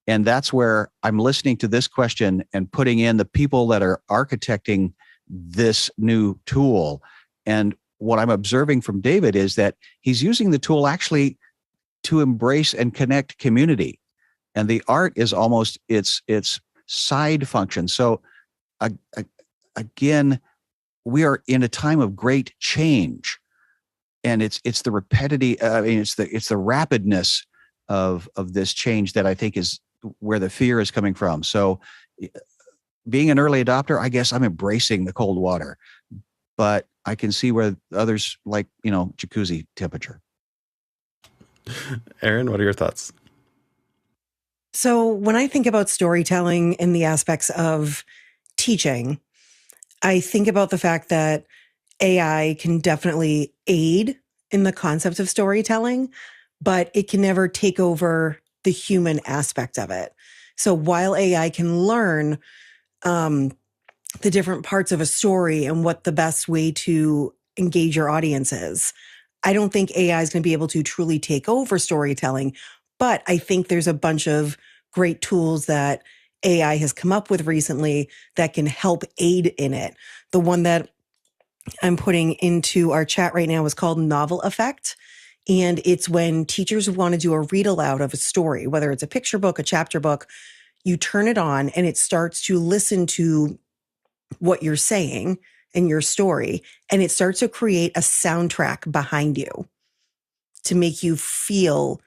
And that's where I'm listening to this question and putting in the people that are architecting this new tool. And what I'm observing from David is that he's using the tool actually to embrace and connect community. And the art is almost its side function. So again, we are in a time of great change, and it's the rapidity. It's the rapidness of this change that I think is where the fear is coming from. So, being an early adopter, I guess I'm embracing the cold water, but I can see where others like jacuzzi temperature. Erin, what are your thoughts? So when I think about storytelling in the aspects of teaching, I think about the fact that AI can definitely aid in the concept of storytelling, but it can never take over the human aspect of it. So while AI can learn the different parts of a story and what the best way to engage your audience is, I don't think AI is going to be able to truly take over storytelling, but I think there's a bunch of great tools that AI has come up with recently that can help aid in it. The one that I'm putting into our chat right now is called Novel Effect. And it's when teachers want to do a read aloud of a story, whether it's a picture book, a chapter book, you turn it on and it starts to listen to what you're saying in your story. And it starts to create a soundtrack behind you to make you feel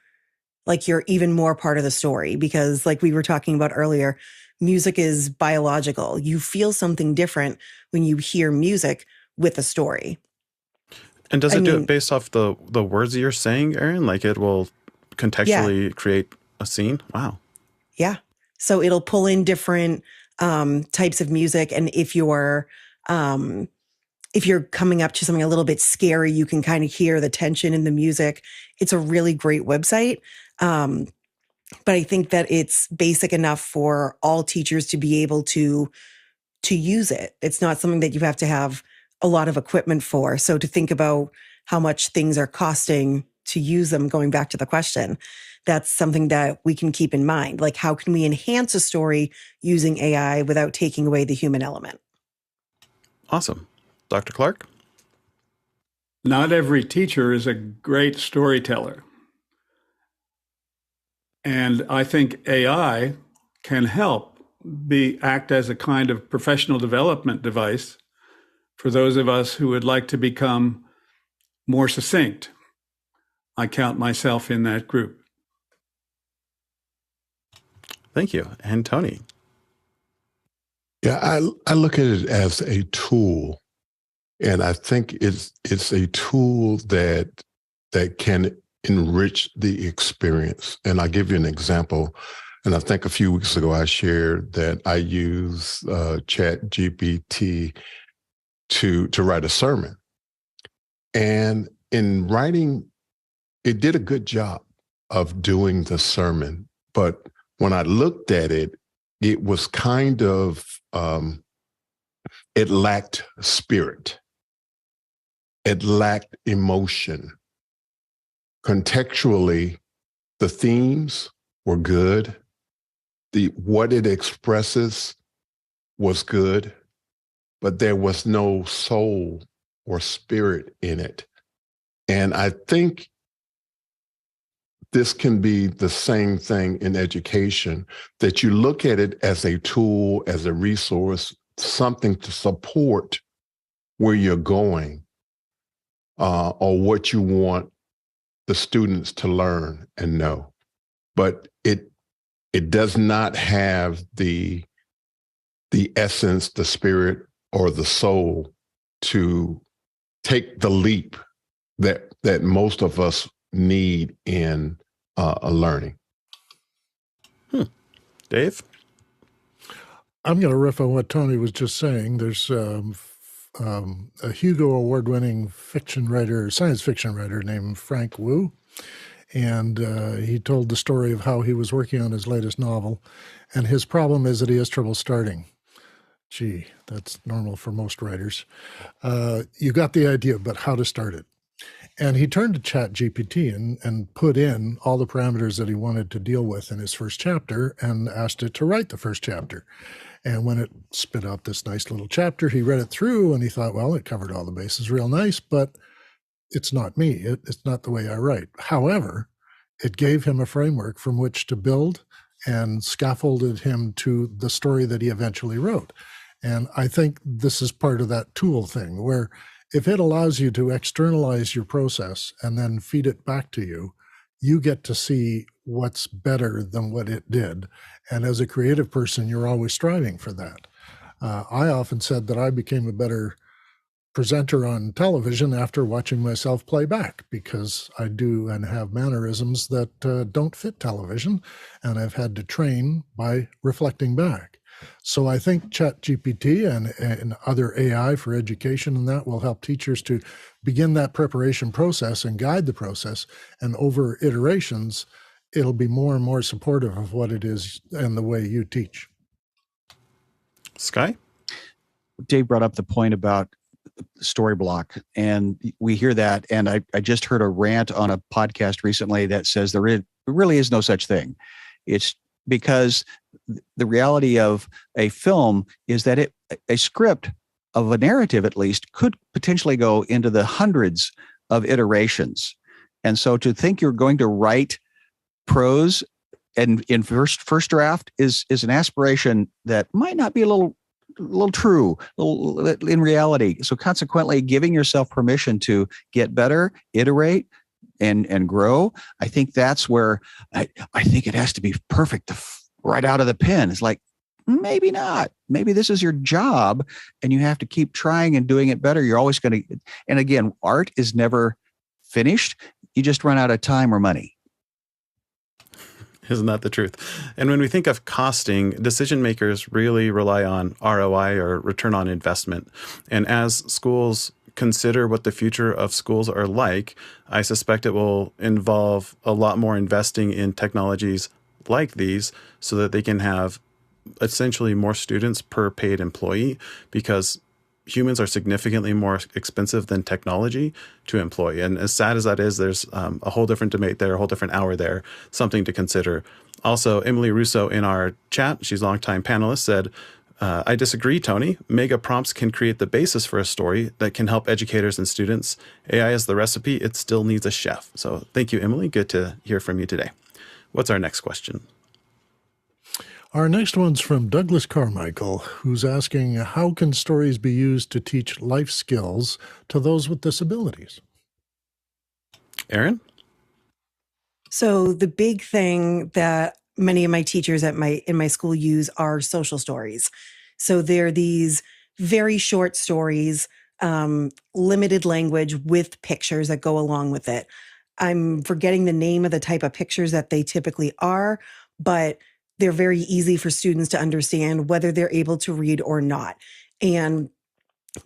like you're even more part of the story. Because like we were talking about earlier, music is biological. You feel something different when you hear music with a story. And does it do it based off the words that you're saying, Erin? Like it will contextually create a scene? Wow. Yeah. So it'll pull in different types of music. And if you're coming up to something a little bit scary, you can kind of hear the tension in the music. It's a really great website. But I think that it's basic enough for all teachers to be able to use it. It's not something that you have to have a lot of equipment for. So to think about how much things are costing to use them, going back to the question, that's something that we can keep in mind. Like, how can we enhance a story using AI without taking away the human element? Awesome. Dr. Clark? Not every teacher is a great storyteller. And I think AI can help act as a kind of professional development device for those of us who would like to become more succinct. I count myself in that group. Thank you. And Tony? Yeah, I look at it as a tool, and I think it's a tool that can enrich the experience. And I'll give you an example. And I think a few weeks ago I shared that I use ChatGPT to write a sermon. And in writing, it did a good job of doing the sermon. But when I looked at it, it was kind of, it lacked spirit. It lacked emotion. Contextually, the themes were good. What it expresses was good, but there was no soul or spirit in it. And I think this can be the same thing in education, that you look at it as a tool, as a resource, something to support where you're going, or what you want the students to learn and know. But it does not have the essence, the spirit, or the soul to take the leap that most of us need in learning. Dave? I'm going to riff on what Tony was just saying. There's a Hugo Award-winning science fiction writer named Frank Wu, and he told the story of how he was working on his latest novel, and his problem is that he has trouble starting. Gee, that's normal for most writers. You got the idea, but how to start it? And he turned to ChatGPT and put in all the parameters that he wanted to deal with in his first chapter and asked it to write the first chapter. And when it spit out this nice little chapter, he read it through and he thought, well, it covered all the bases real nice, but it's not me. It's not the way I write. However, it gave him a framework from which to build and scaffolded him to the story that he eventually wrote. And I think this is part of that tool thing, where if it allows you to externalize your process and then feed it back to you, you get to see what's better than what it did. And as a creative person, you're always striving for that. I often said that I became a better presenter on television after watching myself play back, because I do and have mannerisms that don't fit television, and I've had to train by reflecting back. So I think ChatGPT and other AI for education and that will help teachers to begin that preparation process and guide the process. And over iterations, it'll be more and more supportive of what it is and the way you teach. Sky? Dave brought up the point about story block, and we hear that. And I just heard a rant on a podcast recently that says there really is no such thing. It's because the reality of a film is that a script of a narrative, at least, could potentially go into the hundreds of iterations. And so to think you're going to write prose and in first draft is an aspiration that might not be a little true in reality. So consequently, giving yourself permission to get better, iterate, and grow, I think that's where I think it has to be perfect right out of the pen. It's like, maybe not. Maybe this is your job and you have to keep trying and doing it better. You're always going to, and again, art is never finished. You just run out of time or money. Isn't that the truth? And when we think of costing, decision makers really rely on ROI, or return on investment. And as schools consider what the future of schools are like, I suspect it will involve a lot more investing in technologies like these so that they can have essentially more students per paid employee, because humans are significantly more expensive than technology to employ. And as sad as that is, there's a whole different debate there, a whole different hour there, something to consider. Also, Emily Russo in our chat, she's a longtime panelist, said, I disagree, Tony. Mega prompts can create the basis for a story that can help educators and students. AI is the recipe. It still needs a chef. So thank you, Emily. Good to hear from you today. What's our next question? Our next one's from Douglas Carmichael, who's asking, how can stories be used to teach life skills to those with disabilities? Erin? So the big thing that many of my teachers in my school use are social stories. So they're these very short stories, limited language with pictures that go along with it. I'm forgetting the name of the type of pictures that they typically are, but they're very easy for students to understand whether they're able to read or not. And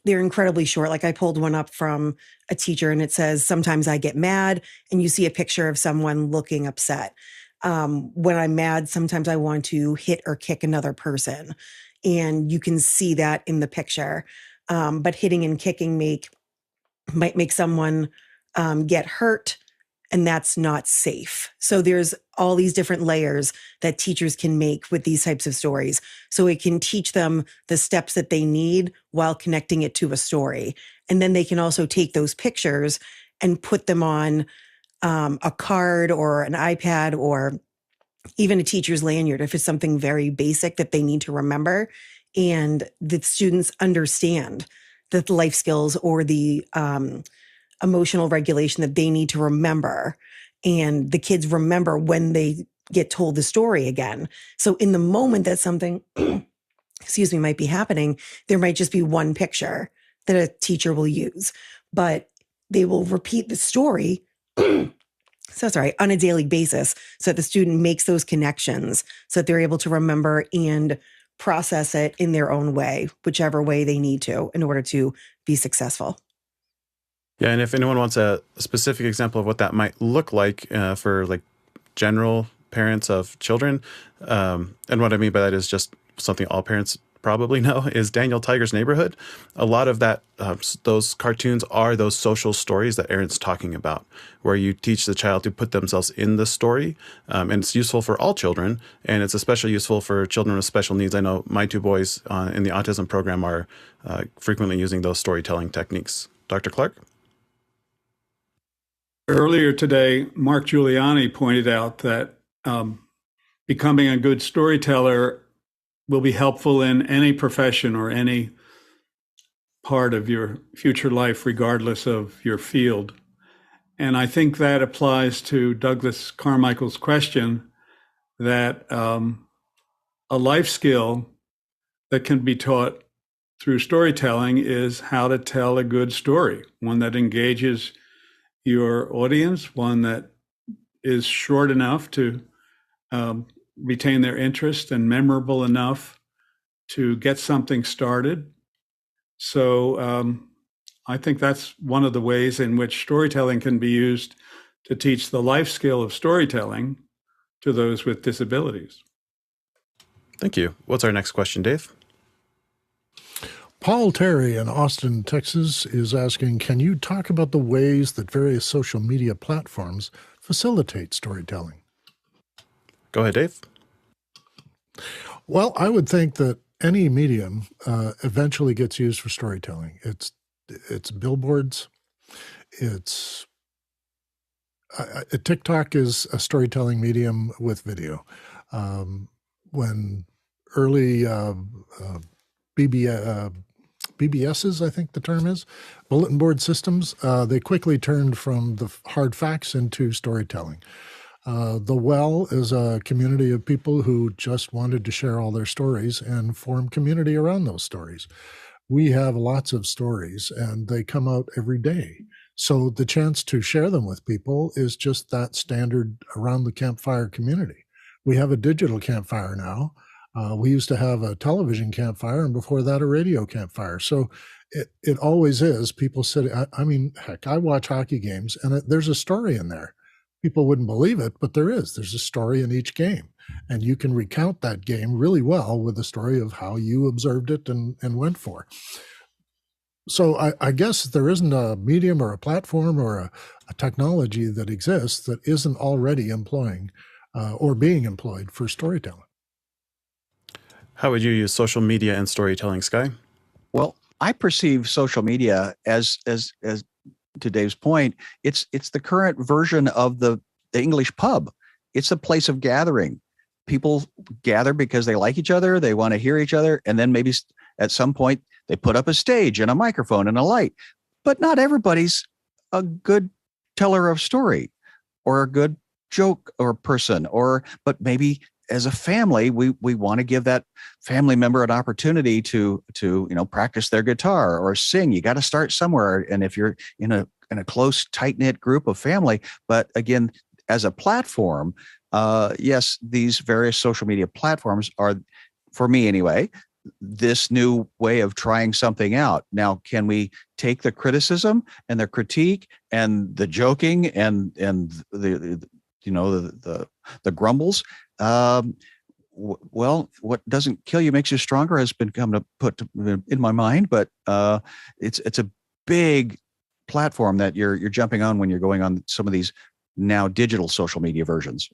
they're incredibly short. Like I pulled one up from a teacher and it says, sometimes I get mad, and you see a picture of someone looking upset. When I'm mad, sometimes I want to hit or kick another person. And you can see that in the picture. But hitting and kicking might make someone get hurt, and that's not safe. So there's all these different layers that teachers can make with these types of stories. So it can teach them the steps that they need while connecting it to a story. And then they can also take those pictures and put them on a card or an iPad or even a teacher's lanyard if it's something very basic that they need to remember. And the students understand the life skills or the emotional regulation that they need to remember. And the kids remember when they get told the story again. So in the moment that something, might be happening, there might just be one picture that a teacher will use, but they will repeat the story on a daily basis so that the student makes those connections so that they're able to remember and process it in their own way, whichever way they need to in order to be successful. Yeah, and if anyone wants a specific example of what that might look like for like general parents of children, and what I mean by that is just something all parents probably know, is Daniel Tiger's Neighborhood. A lot of that, those cartoons are those social stories that Erin's talking about, where you teach the child to put themselves in the story. And it's useful for all children, and it's especially useful for children with special needs. I know my two boys in the autism program are frequently using those storytelling techniques. Dr. Clark? Earlier today, Mark Giuliani pointed out that becoming a good storyteller will be helpful in any profession or any part of your future life, regardless of your field. And I think that applies to Douglas Carmichael's question that a life skill that can be taught through storytelling is how to tell a good story, one that engages your audience, one that is short enough to retain their interest and memorable enough to get something started. So I think that's one of the ways in which storytelling can be used to teach the life skill of storytelling to those with disabilities. Thank you. What's our next question, Dave? Paul Terry in Austin, Texas is asking, can you talk about the ways that various social media platforms facilitate storytelling? Go ahead, Dave. Well, I would think that any medium eventually gets used for storytelling. It's billboards. It's TikTok is a storytelling medium with video. When early BBSs, I think the term is, bulletin board systems, they quickly turned from the hard facts into storytelling. The Well is a community of people who just wanted to share all their stories and form community around those stories. We have lots of stories and they come out every day. So the chance to share them with people is just that standard around the campfire community We have a digital campfire now. We used to have a television campfire, and before that, a radio campfire. So it always is. People sit. I mean, heck, I watch hockey games, and there's a story in there. People wouldn't believe it, but there is. There's a story in each game, and you can recount that game really well with the story of how you observed it and went for. So I guess there isn't a medium or a platform or a technology that exists that isn't already employing or being employed for storytelling. How would you use social media and storytelling, Sky? Well, I perceive social media as to Dave's point, it's the current version of the English pub. It's a place of gathering. People gather because they like each other, they want to hear each other, and then maybe at some point they put up a stage and a microphone and a light. But not everybody's a good teller of story or a good joke or person, but maybe as a family, we want to give that family member an opportunity to practice their guitar or sing. You got to start somewhere. And if you're in a close, tight-knit group of family, but again, as a platform, yes, these various social media platforms are, for me anyway, this new way of trying something out. Now, can we take the criticism and the critique and the joking and the grumbles? Well, what doesn't kill you makes you stronger has been come to put in my mind, but it's a big platform that you're jumping on when you're going on some of these now digital social media versions.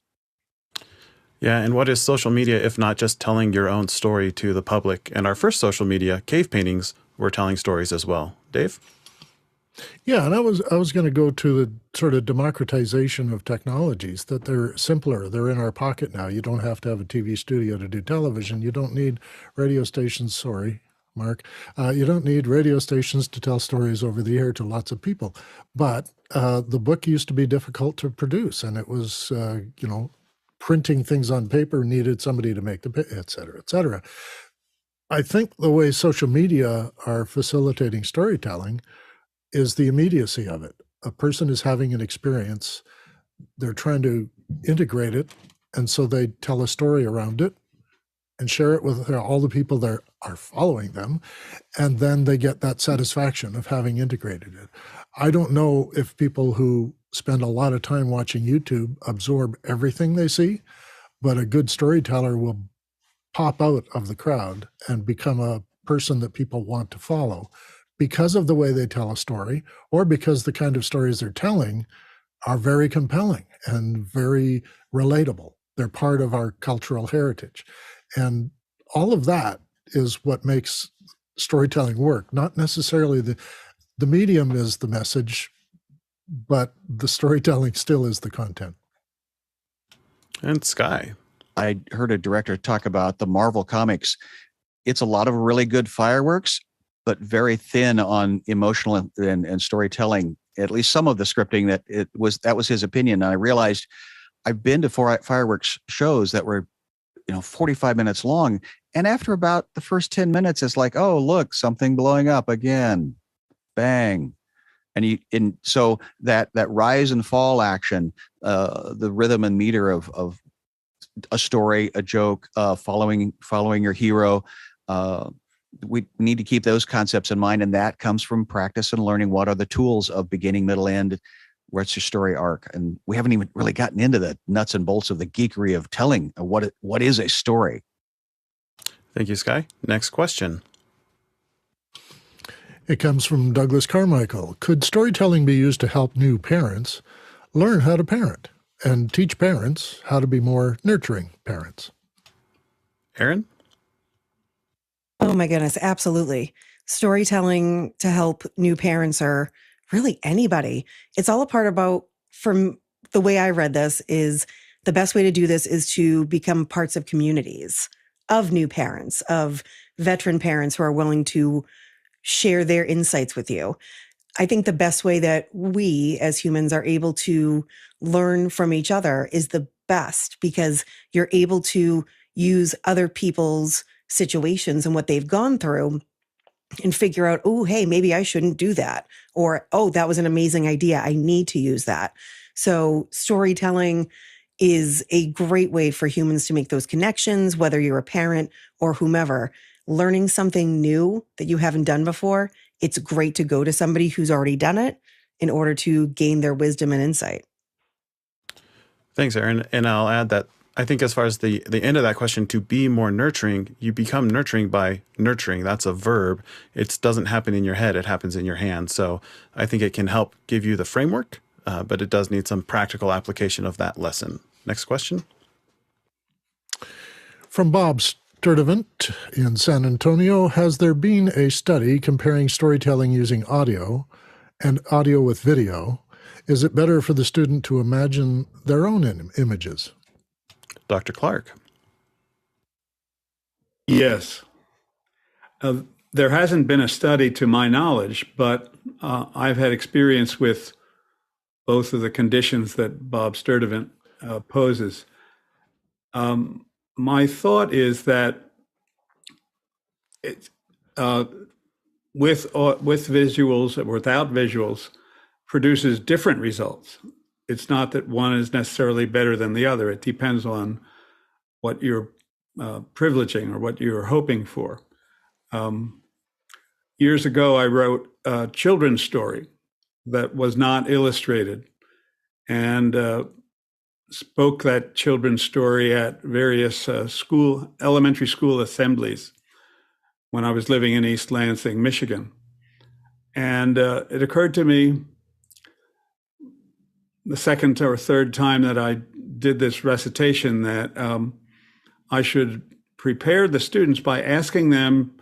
Yeah, and what is social media if not just telling your own story to the public? And our first social media, cave paintings, were telling stories as well. Dave? Yeah, and I was going to go to the sort of democratization of technologies, that they're simpler. They're in our pocket now. You don't have to have a TV studio to do television. You don't need radio stations. Sorry, Mark. You don't need radio stations to tell stories over the air to lots of people. But the book used to be difficult to produce, and it was, printing things on paper needed somebody to make et cetera, et cetera. I think the way social media are facilitating storytelling is the immediacy of it. A person is having an experience, they're trying to integrate it, and so they tell a story around it and share it with all the people that are following them, and then they get that satisfaction of having integrated it. I don't know if people who spend a lot of time watching YouTube absorb everything they see, but a good storyteller will pop out of the crowd and become a person that people want to follow because of the way they tell a story, or because the kind of stories they're telling are very compelling and very relatable. They're part of our cultural heritage. And all of that is what makes storytelling work. Not necessarily the medium is the message, but the storytelling still is the content. And Sky? I heard a director talk about the Marvel comics. It's a lot of really good fireworks, but very thin on emotional and storytelling. At least some of the scripting that was his opinion. And I realized I've been to fireworks shows that were 45 minutes long. And after about the first 10 minutes, it's like, oh, look, something blowing up again. Bang. And so that rise and fall action, the rhythm and meter of a story, a joke, following your hero, we need to keep those concepts in mind. And that comes from practice and learning what are the tools of beginning, middle, end, what's your story arc. And we haven't even really gotten into the nuts and bolts of the geekery of telling what is a story. Thank you, Sky. Next question. It comes from Douglas Carmichael. Could storytelling be used to help new parents learn how to parent and teach parents how to be more nurturing parents? Erin? Oh my goodness, absolutely. Storytelling to help new parents or really anybody. It's all a part about, from the way I read this, is the best way to do this is to become parts of communities of new parents, of veteran parents who are willing to share their insights with you. I think the best way that we as humans are able to learn from each other is the best, because you're able to use other people's situations and what they've gone through and figure out, oh, hey, maybe I shouldn't do that. Or, oh, that was an amazing idea. I need to use that. So storytelling is a great way for humans to make those connections, whether you're a parent or whomever. Learning something new that you haven't done before, it's great to go to somebody who's already done it in order to gain their wisdom and insight. Thanks, Aaron. And I'll add that I think as far as the end of that question, to be more nurturing, you become nurturing by nurturing. That's a verb. It doesn't happen in your head. It happens in your hand. So I think it can help give you the framework, but it does need some practical application of that lesson. Next question. From Bob Sturdivant in San Antonio, has there been a study comparing storytelling using audio and audio with video? Is it better for the student to imagine their own images? Dr. Clark. Yes. There hasn't been a study to my knowledge, but I've had experience with both of the conditions that Bob Sturdivant poses. My thought is that with visuals or without visuals produces different results. It's not that one is necessarily better than the other. It depends on what you're privileging or what you're hoping for. Years ago, I wrote a children's story that was not illustrated and spoke that children's story at various elementary school assemblies when I was living in East Lansing, Michigan. And it occurred to me the second or third time that I did this recitation that I should prepare the students by asking them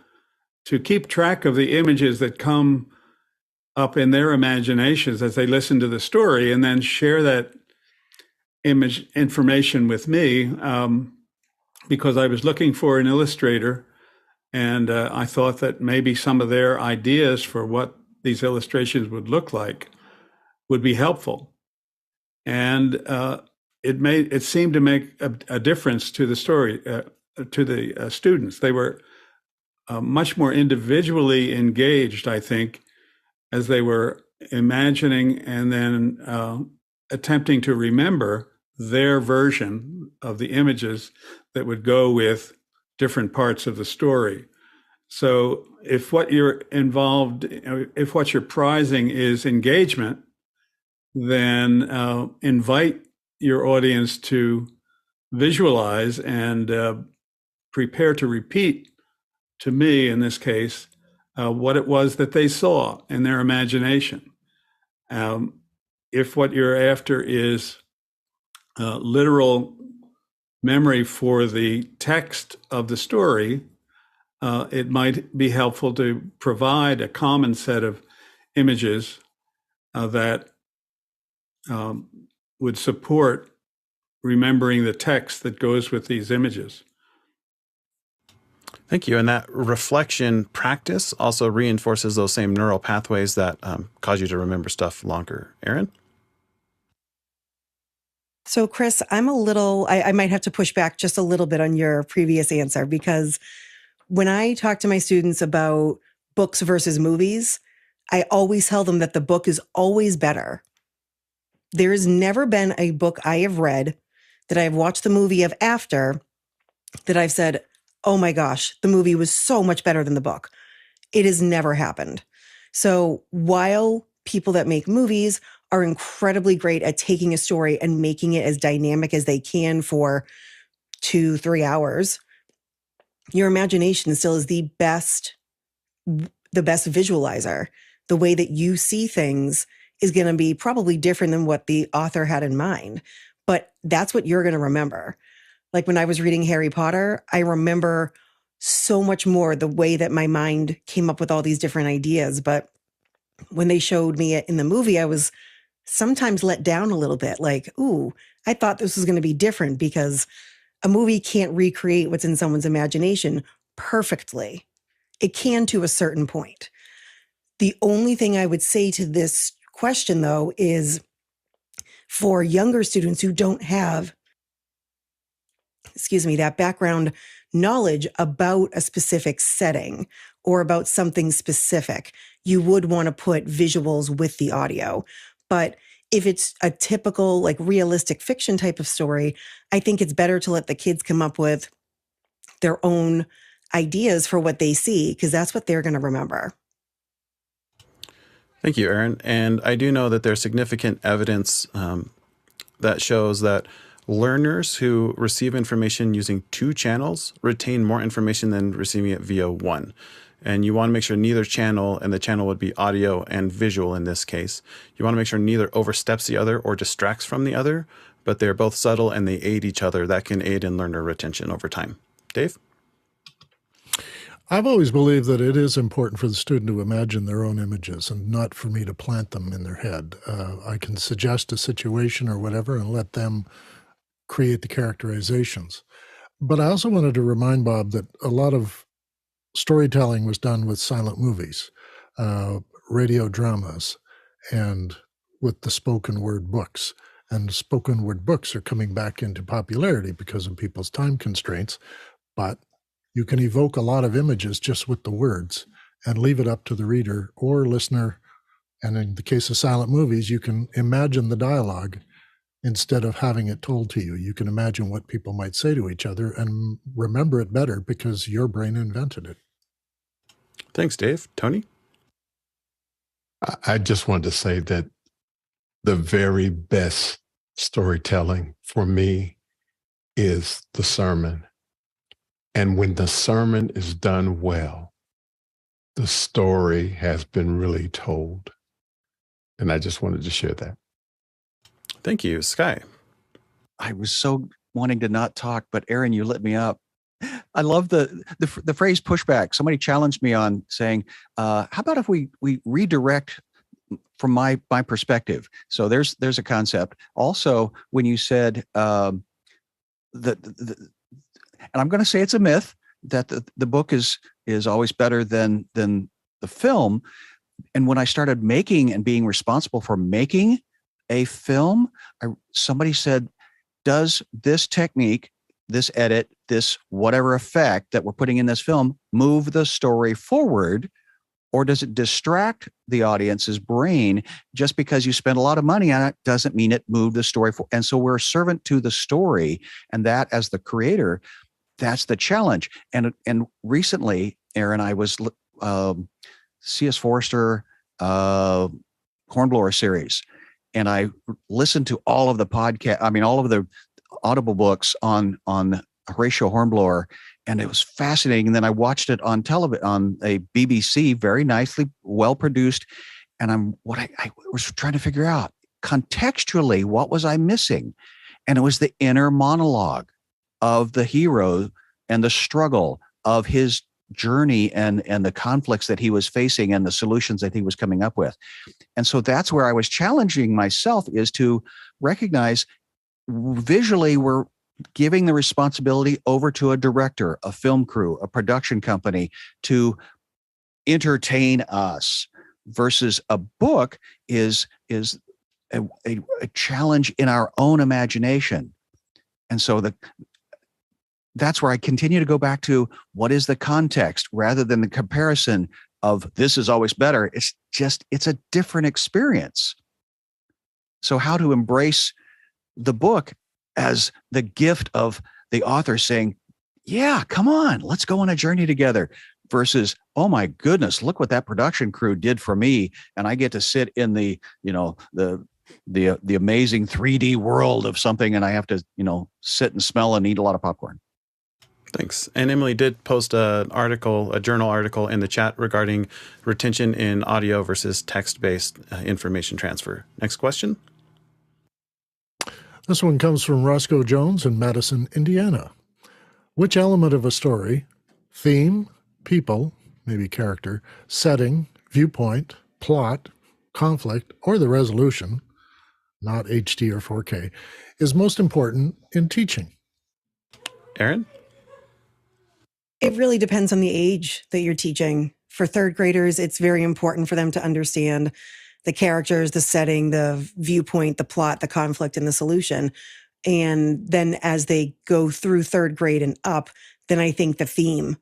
to keep track of the images that come up in their imaginations as they listen to the story, and then share that image information with me, because I was looking for an illustrator, and I thought that maybe some of their ideas for what these illustrations would look like would be helpful. And it seemed to make a difference to the story, to the students. They were much more individually engaged, I think, as they were imagining and then attempting to remember their version of the images that would go with different parts of the story. So if what you're if what you're prizing is engagement, then invite your audience to visualize and prepare to repeat, to me in this case, what it was that they saw in their imagination. If what you're after is literal memory for the text of the story, it might be helpful to provide a common set of images that would support remembering the text that goes with these images. Thank you. And that reflection practice also reinforces those same neural pathways that cause you to remember stuff longer. Aaron? So, Chris, I might have to push back just a little bit on your previous answer, because when I talk to my students about books versus movies, I always tell them that the book is always better. There has never been a book I have read that I have watched the movie of after that I've said, oh my gosh, the movie was so much better than the book. It has never happened. So while people that make movies are incredibly great at taking a story and making it as dynamic as they can for 2-3 hours, your imagination still is the best visualizer. The way that you see things is going to be probably different than what the author had in mind, but that's what you're going to remember. Like when I was reading Harry Potter, I remember so much more the way that my mind came up with all these different ideas. But when they showed me it in the movie, I was sometimes let down a little bit. Like, ooh, I thought this was going to be different, because a movie can't recreate what's in someone's imagination perfectly. It can to a certain point. The only thing I would say to this question, though, is for younger students who don't have that background knowledge about a specific setting or about something specific, you would want to put visuals with the audio. But if it's a typical, like, realistic fiction type of story, I think it's better to let the kids come up with their own ideas for what they see, because that's what they're going to remember. Thank you, Erin. And I do know that there's significant evidence that shows that learners who receive information using 2 channels retain more information than receiving it via 1. And you want to make sure neither channel, and the channel would be audio and visual in this case, you want to make sure neither oversteps the other or distracts from the other, but they're both subtle and they aid each other. That can aid in learner retention over time. Dave? I've always believed that it is important for the student to imagine their own images and not for me to plant them in their head. I can suggest a situation or whatever and let them create the characterizations. But I also wanted to remind Bob that a lot of storytelling was done with silent movies, radio dramas, and with the spoken word books. And spoken word books are coming back into popularity because of people's time constraints, but you can evoke a lot of images just with the words and leave it up to the reader or listener. And in the case of silent movies, you can imagine the dialogue instead of having it told to you. You can imagine what people might say to each other and remember it better because your brain invented it. Thanks, Dave. Tony? I just wanted to say that the very best storytelling for me is the sermon. And when the sermon is done well, the story has been really told. And I just wanted to share that. Thank you. Sky? I was so wanting to not talk, but Erin, you lit me up. I love the phrase pushback. Somebody challenged me on saying, how about if we redirect from my perspective? So there's a concept. Also, when you said and I'm going to say it's a myth that the book is always better than the film. And when I started making and being responsible for making a film, somebody said, does this technique, this edit, this whatever effect that we're putting in this film move the story forward, or does it distract the audience's brain? Just because you spend a lot of money on it doesn't mean it moved the story forward. And so we're a servant to the story, and that, as the creator, that's the challenge. And recently, Erin, I was C.S. Forrester Hornblower series, and I listened to all of the all of the Audible books on Horatio Hornblower, and it was fascinating. And then I watched it on television on a BBC, very nicely, well produced. And I was trying to figure out contextually what was I missing, and it was the inner monologue of the hero and the struggle of his journey and the conflicts that he was facing and the solutions that he was coming up with. And so that's where I was challenging myself, is to recognize visually we're giving the responsibility over to a director, a film crew, a production company to entertain us, versus a book is a challenge in our own imagination. And so that's where I continue to go back to what is the context rather than the comparison of this is always better. It's a different experience. So how to embrace the book as the gift of the author saying, yeah, come on, let's go on a journey together, versus, oh my goodness, look what that production crew did for me. And I get to sit in the amazing 3D world of something, and I have to, sit and smell and eat a lot of popcorn. Thanks. And Emily did post a journal article in the chat regarding retention in audio versus text-based information transfer. Next question. This one comes from Roscoe Jones in Madison, Indiana. Which element of a story, theme, people, maybe character, setting, viewpoint, plot, conflict, or the resolution, not HD or 4K, is most important in teaching? Erin? It really depends on the age that you're teaching. For third graders, it's very important for them to understand the characters, the setting, the viewpoint, the plot, the conflict, and the solution. And then as they go through third grade and up, then I think the theme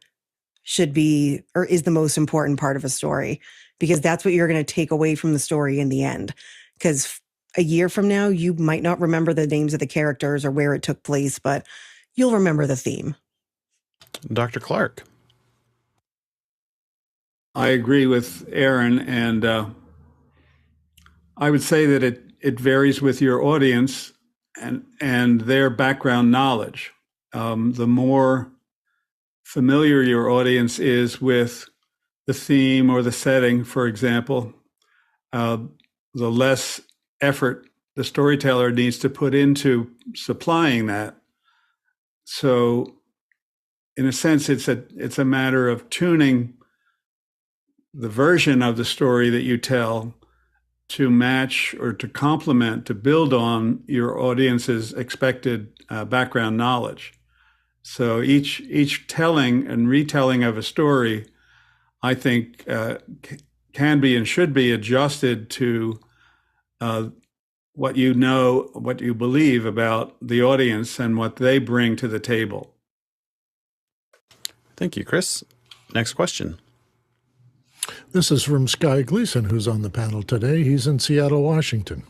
should be, or is the most important part of a story, because that's what you're going to take away from the story in the end. Because a year from now, you might not remember the names of the characters or where it took place, but you'll remember the theme. Dr. Clark. I agree with Aaron, and I would say that it varies with your audience and their background knowledge. The more familiar your audience is with the theme or the setting, for example, the less effort the storyteller needs to put into supplying that. So, in a sense, it's a matter of tuning the version of the story that you tell to match or to complement, to build on your audience's expected background knowledge. So each telling and retelling of a story, I think, can be and should be adjusted to what you know, what you believe about the audience and what they bring to the table. Thank you, Chris. Next question. This is from Sky Gleason, who's on the panel today. He's in Seattle, Washington.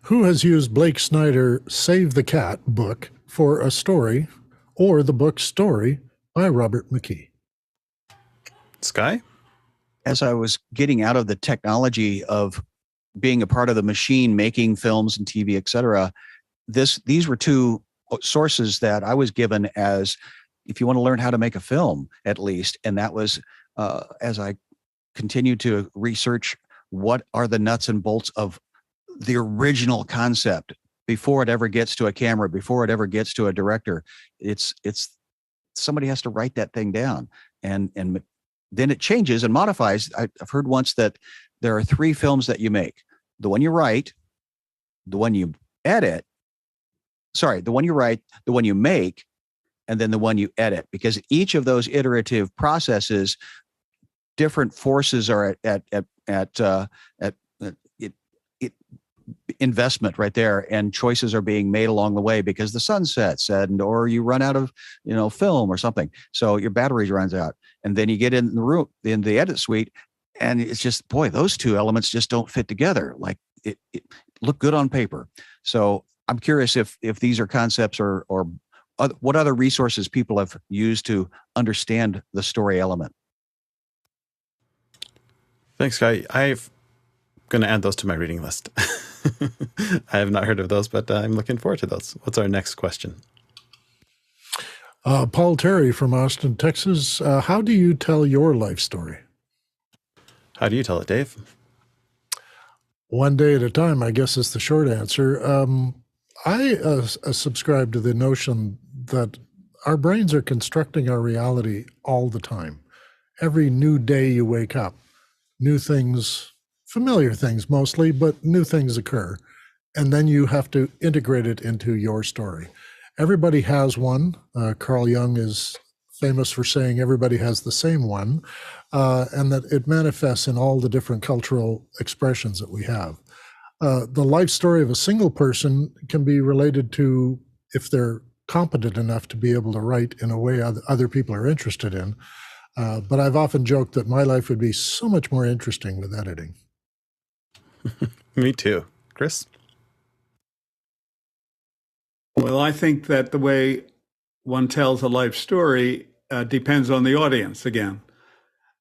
Who has used Blake Snyder Save the Cat book for a story or the book Story by Robert McKee? Sky? As I was getting out of the technology of being a part of the machine, making films and TV, et cetera, these were two sources that I was given as, if you want to learn how to make a film, at least. And that was, as I continued to research what are the nuts and bolts of the original concept before it ever gets to a camera, before it ever gets to a director. It's somebody has to write that thing down, and then it changes and modifies. I've heard once that there are 3 films that you make: the one you write, the one you edit, the one you write, the one you make, and then the one you edit, because each of those iterative processes, different forces are at investment right there, and choices are being made along the way because the sun sets or you run out of film or something, so your battery runs out, and then you get in the room in the edit suite, and it's just, boy, those 2 elements just don't fit together. Like it look good on paper. So I'm curious if these are concepts or what other resources people have used to understand the story element. Thanks, Guy. I'm going to add those to my reading list. I have not heard of those, but I'm looking forward to those. What's our next question? Paul Terry from Austin, Texas. How do you tell your life story? How do you tell it, Dave? One day at a time, I guess, is the short answer. I subscribe to the notion that our brains are constructing our reality all the time. Every new day you wake up, new things, familiar things mostly, but new things occur. And then you have to integrate it into your story. Everybody has one. Carl Jung is famous for saying everybody has the same one, and that it manifests in all the different cultural expressions that we have. The life story of a single person can be related to, if they're competent enough to be able to write in a way other people are interested in. But I've often joked that my life would be so much more interesting with editing. Me too. Chris? Well, I think that the way one tells a life story depends on the audience again.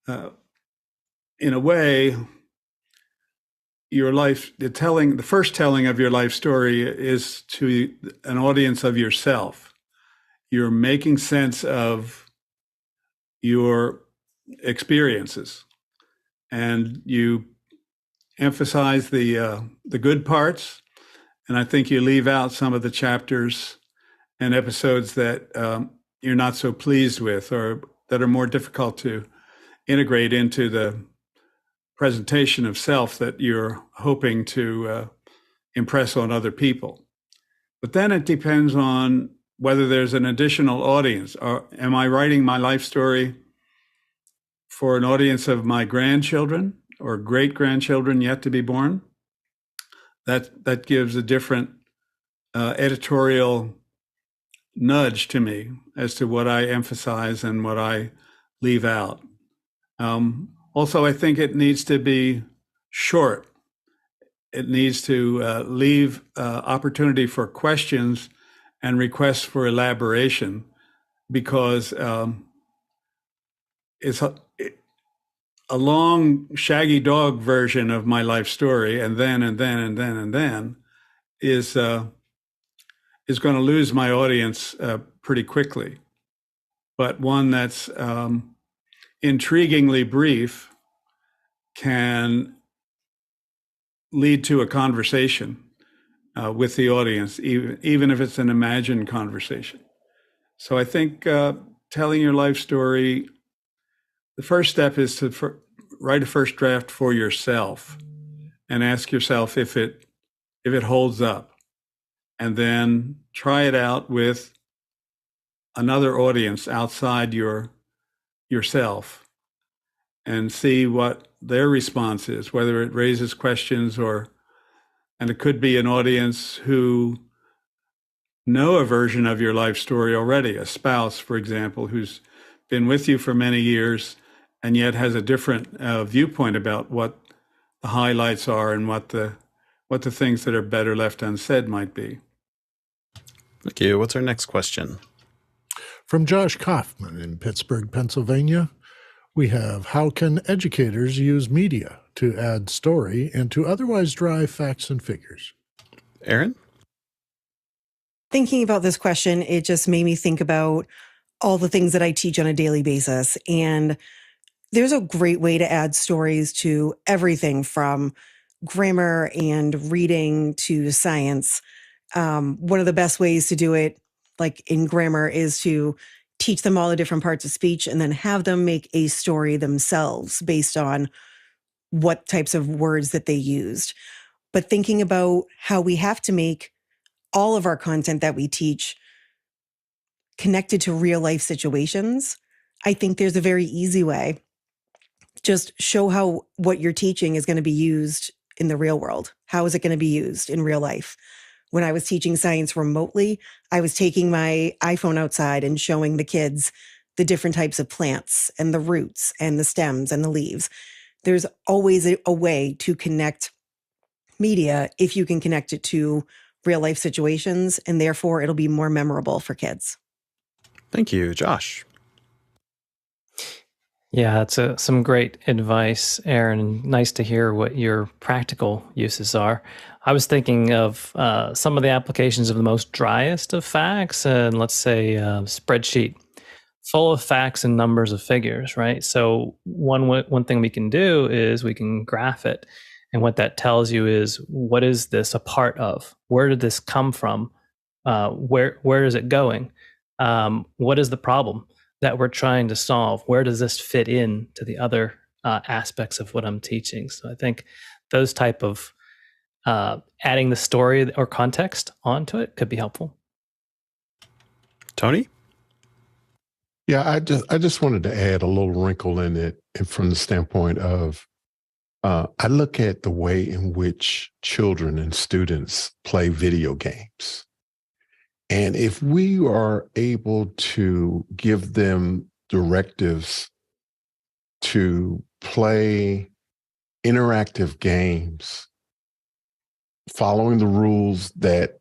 In a way, the first telling of your life story is to an audience of yourself. You're making sense of your experiences, and you emphasize the good parts, and I think you leave out some of the chapters and episodes that you're not so pleased with, or that are more difficult to integrate into the presentation of self that you're hoping to impress on other people. But then it depends on whether there's an additional audience. Or am I writing my life story for an audience of my grandchildren or great-grandchildren yet to be born? That gives a different editorial nudge to me as to what I emphasize and what I leave out. Also, I think it needs to be short. it needs to leave opportunity for questions and requests for elaboration, because it's a long shaggy dog version of my life story, and then is going to lose my audience pretty quickly. But one that's intriguingly brief can lead to a conversation with the audience, even if it's an imagined conversation. So I think telling your life story, the first step is to write a first draft for yourself and ask yourself if it holds up, and then try it out with another audience outside yourself and see what their response is, whether it raises questions and it could be an audience who know a version of your life story already, a spouse, for example, who's been with you for many years and yet has a different viewpoint about what the highlights are and what the things that are better left unsaid might be. Thank you. What's our next question? From Josh Kaufman in Pittsburgh, Pennsylvania, we have, how can educators use media to add story and to otherwise dry facts and figures? Erin? Thinking about this question, it just made me think about all the things that I teach on a daily basis. And there's a great way to add stories to everything from grammar and reading to science. One of the best ways to do it, like in grammar, is to teach them all the different parts of speech and then have them make a story themselves based on what types of words that they used. But thinking about how we have to make all of our content that we teach connected to real life situations, I think there's a very easy way. Just show how what you're teaching is going to be used in the real world. How is it going to be used in real life? When I was teaching science remotely, I was taking my iPhone outside and showing the kids the different types of plants and the roots and the stems and the leaves. There's always a way to connect media if you can connect it to real life situations, and therefore it'll be more memorable for kids. Thank you, Josh. Yeah, that's some great advice, Erin. Nice to hear what your practical uses are. I was thinking of some of the applications of the most driest of facts, and let's say a spreadsheet full of facts and numbers of figures, right? So one thing we can do is we can graph it. And what that tells you is, what is this a part of? Where did this come from? Where is it going? What is the problem that we're trying to solve? Where does this fit in to the other aspects of what I'm teaching? So I think those type of adding the story or context onto it could be helpful. Tony? Yeah, I just wanted to add a little wrinkle in it from the standpoint of I look at the way in which children and students play video games. And if we are able to give them directives to play interactive games, following the rules that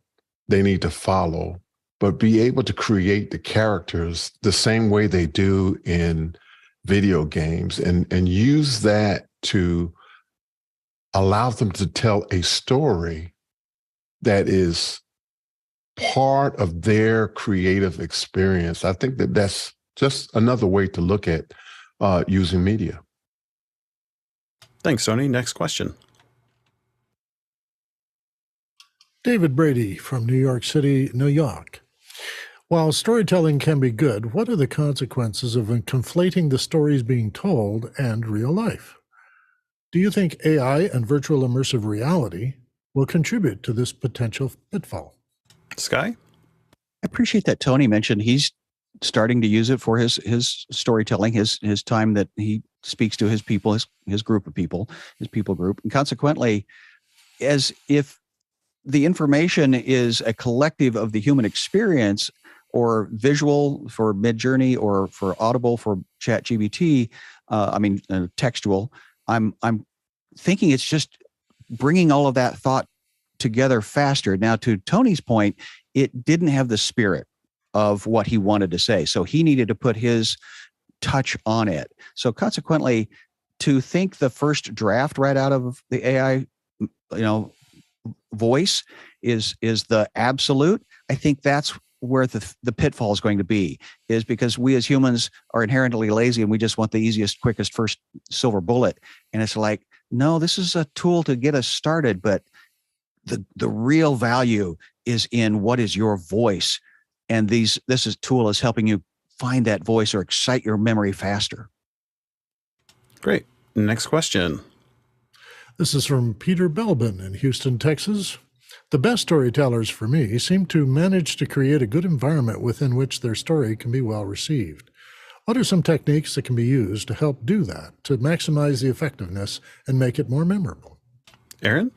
they need to follow, but be able to create the characters the same way they do in video games, and use that to allow them to tell a story that is part of their creative experience. I think that that's just another way to look at using media. Thanks, Tony. Next question. David Brady from New York City, New York. While storytelling can be good, what are the consequences of conflating the stories being told and real life? Do you think AI and virtual immersive reality will contribute to this potential pitfall? Sky? I appreciate that Tony mentioned he's starting to use it for his storytelling, his time that he speaks to his people, his group of people, his people group. And consequently, as if the information is a collective of the human experience, or visual for Midjourney, or for Audible for ChatGPT, textual, I'm thinking it's just bringing all of that thought together faster. Now, to Tony's point, it didn't have the spirit of what he wanted to say. So he needed to put his touch on it. So consequently, to think the first draft right out of the AI, voice is the absolute, I think that's where the pitfall is going to be, is because we as humans are inherently lazy and we just want the easiest, quickest, first silver bullet. And it's like, no, this is a tool to get us started, but the real value is in what is your voice. And this tool is helping you find that voice or excite your memory faster. Great. Next question. This is from Peter Belbin in Houston, Texas. The best storytellers for me seem to manage to create a good environment within which their story can be well received. What are some techniques that can be used to help do that, to maximize the effectiveness and make it more memorable? Erin?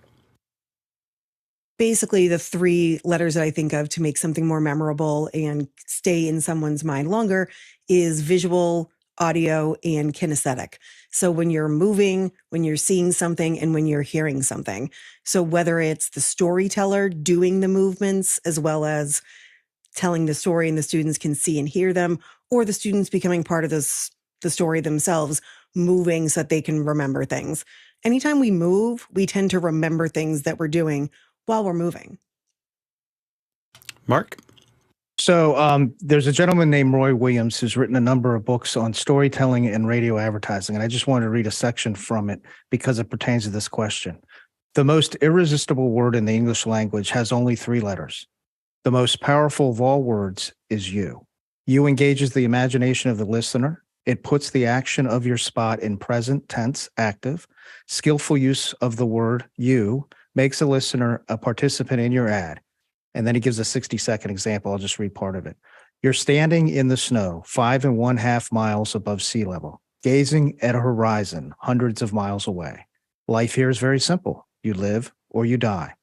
Basically, the three letters that I think of to make something more memorable and stay in someone's mind longer is visual, audio, and kinesthetic. So when you're moving, when you're seeing something, and when you're hearing something. So whether it's the storyteller doing the movements as well as telling the story and the students can see and hear them, or the students becoming part of the story themselves, moving so that they can remember things. Anytime we move, we tend to remember things that we're doing while we're moving. Mark? So there's a gentleman named Roy Williams who's written a number of books on storytelling and radio advertising. And I just wanted to read a section from it because it pertains to this question. The most irresistible word in the English language has only 3 letters. The most powerful of all words is you. You engages the imagination of the listener. It puts the action of your spot in present tense, active. Skillful use of the word you makes a listener a participant in your ad. And then he gives a 60-second example. I'll just read part of it. You're standing in the snow, 5 1/2 miles above sea level, gazing at a horizon hundreds of miles away. Life here is very simple. You live or you die.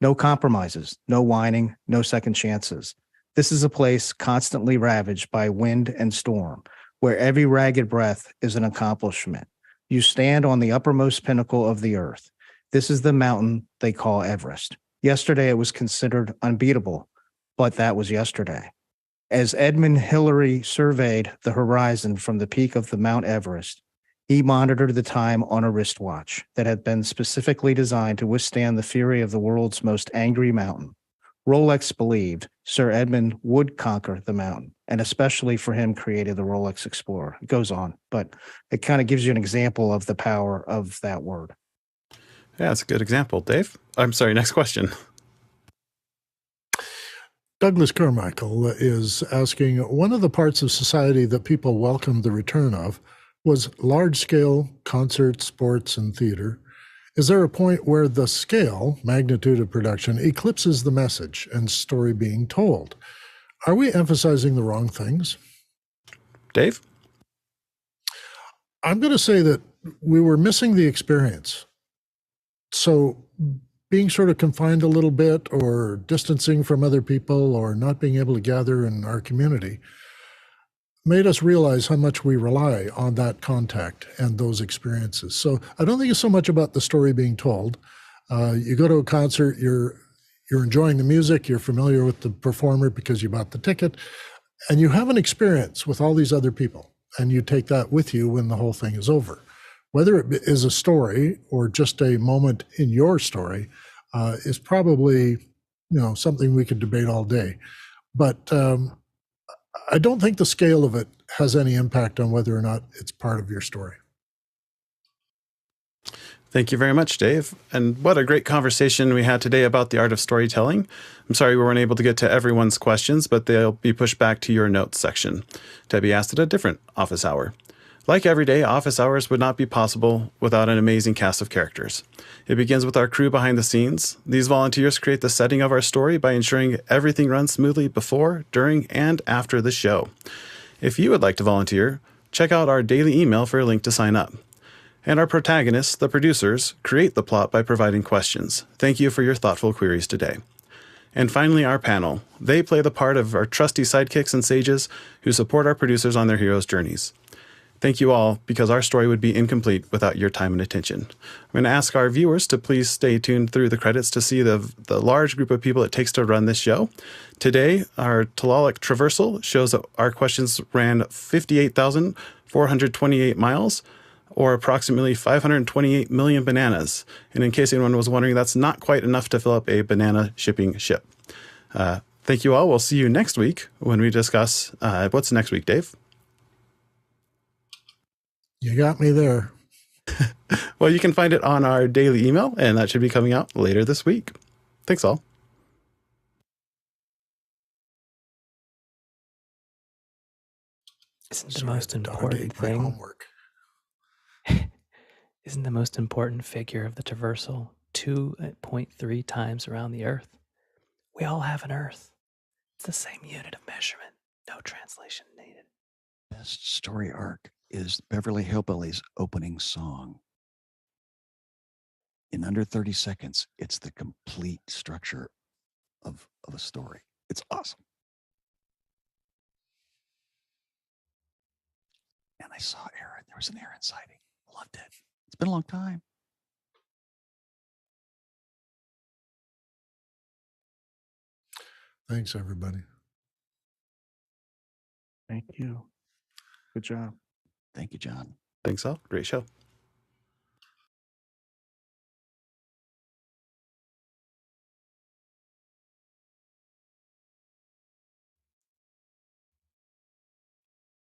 No compromises, no whining, no second chances. This is a place constantly ravaged by wind and storm, where every ragged breath is an accomplishment. You stand on the uppermost pinnacle of the earth. This is the mountain they call Everest. Yesterday, it was considered unbeatable, but that was yesterday. As Edmund Hillary surveyed the horizon from the peak of the Mount Everest, he monitored the time on a wristwatch that had been specifically designed to withstand the fury of the world's most angry mountain. Rolex believed Sir Edmund would conquer the mountain, and especially for him created the Rolex Explorer. It goes on, but it kind of gives you an example of the power of that word. Yeah, that's a good example. Dave? I'm sorry, next question. Douglas Carmichael is asking, one of the parts of society that people welcomed the return of was large-scale concerts, sports, and theater. Is there a point where the scale, magnitude of production, eclipses the message and story being told? Are we emphasizing the wrong things? Dave? I'm going to say that we were missing the experience. So being sort of confined a little bit or distancing from other people or not being able to gather in our community made us realize how much we rely on that contact and those experiences. So I don't think it's so much about the story being told. You go to a concert, you're enjoying the music, you're familiar with the performer because you bought the ticket, and you have an experience with all these other people, and you take that with you when the whole thing is over. Whether it is a story or just a moment in your story is probably, something we could debate all day. But I don't think the scale of it has any impact on whether or not it's part of your story. Thank you very much, Dave. And what a great conversation we had today about the art of storytelling. I'm sorry we weren't able to get to everyone's questions, but they'll be pushed back to your notes section to be asked at a different office hour. Like every day, office hours would not be possible without an amazing cast of characters. It begins with our crew behind the scenes. These volunteers create the setting of our story by ensuring everything runs smoothly before, during, and after the show. If you would like to volunteer, check out our daily email for a link to sign up. And our protagonists, the producers, create the plot by providing questions. Thank you for your thoughtful queries today. And finally, our panel. They play the part of our trusty sidekicks and sages who support our producers on their heroes' journeys. Thank you all, because our story would be incomplete without your time and attention. I'm going to ask our viewers to please stay tuned through the credits to see the large group of people it takes to run this show. Today, our Tlaloc traversal shows that our questions ran 58,428 miles, or approximately 528 million bananas. And in case anyone was wondering, that's not quite enough to fill up a banana shipping ship. Thank you all. We'll see you next week when we discuss what's next week, Dave? You got me there. Well, you can find it on our daily email, and that should be coming out later this week. Thanks all. Isn't the most important thing? Isn't the most important figure of the traversal 2.3 times around the Earth? We all have an Earth. It's the same unit of measurement. No translation needed. Best story arc is Beverly Hillbillies' opening song. In under 30 seconds, it's the complete structure of a story. It's awesome. And I saw Aaron. There was an Aaron sighting. Loved it. It's been a long time. Thanks, everybody. Thank you. Good job. Thank you, John. Thanks all. Great show.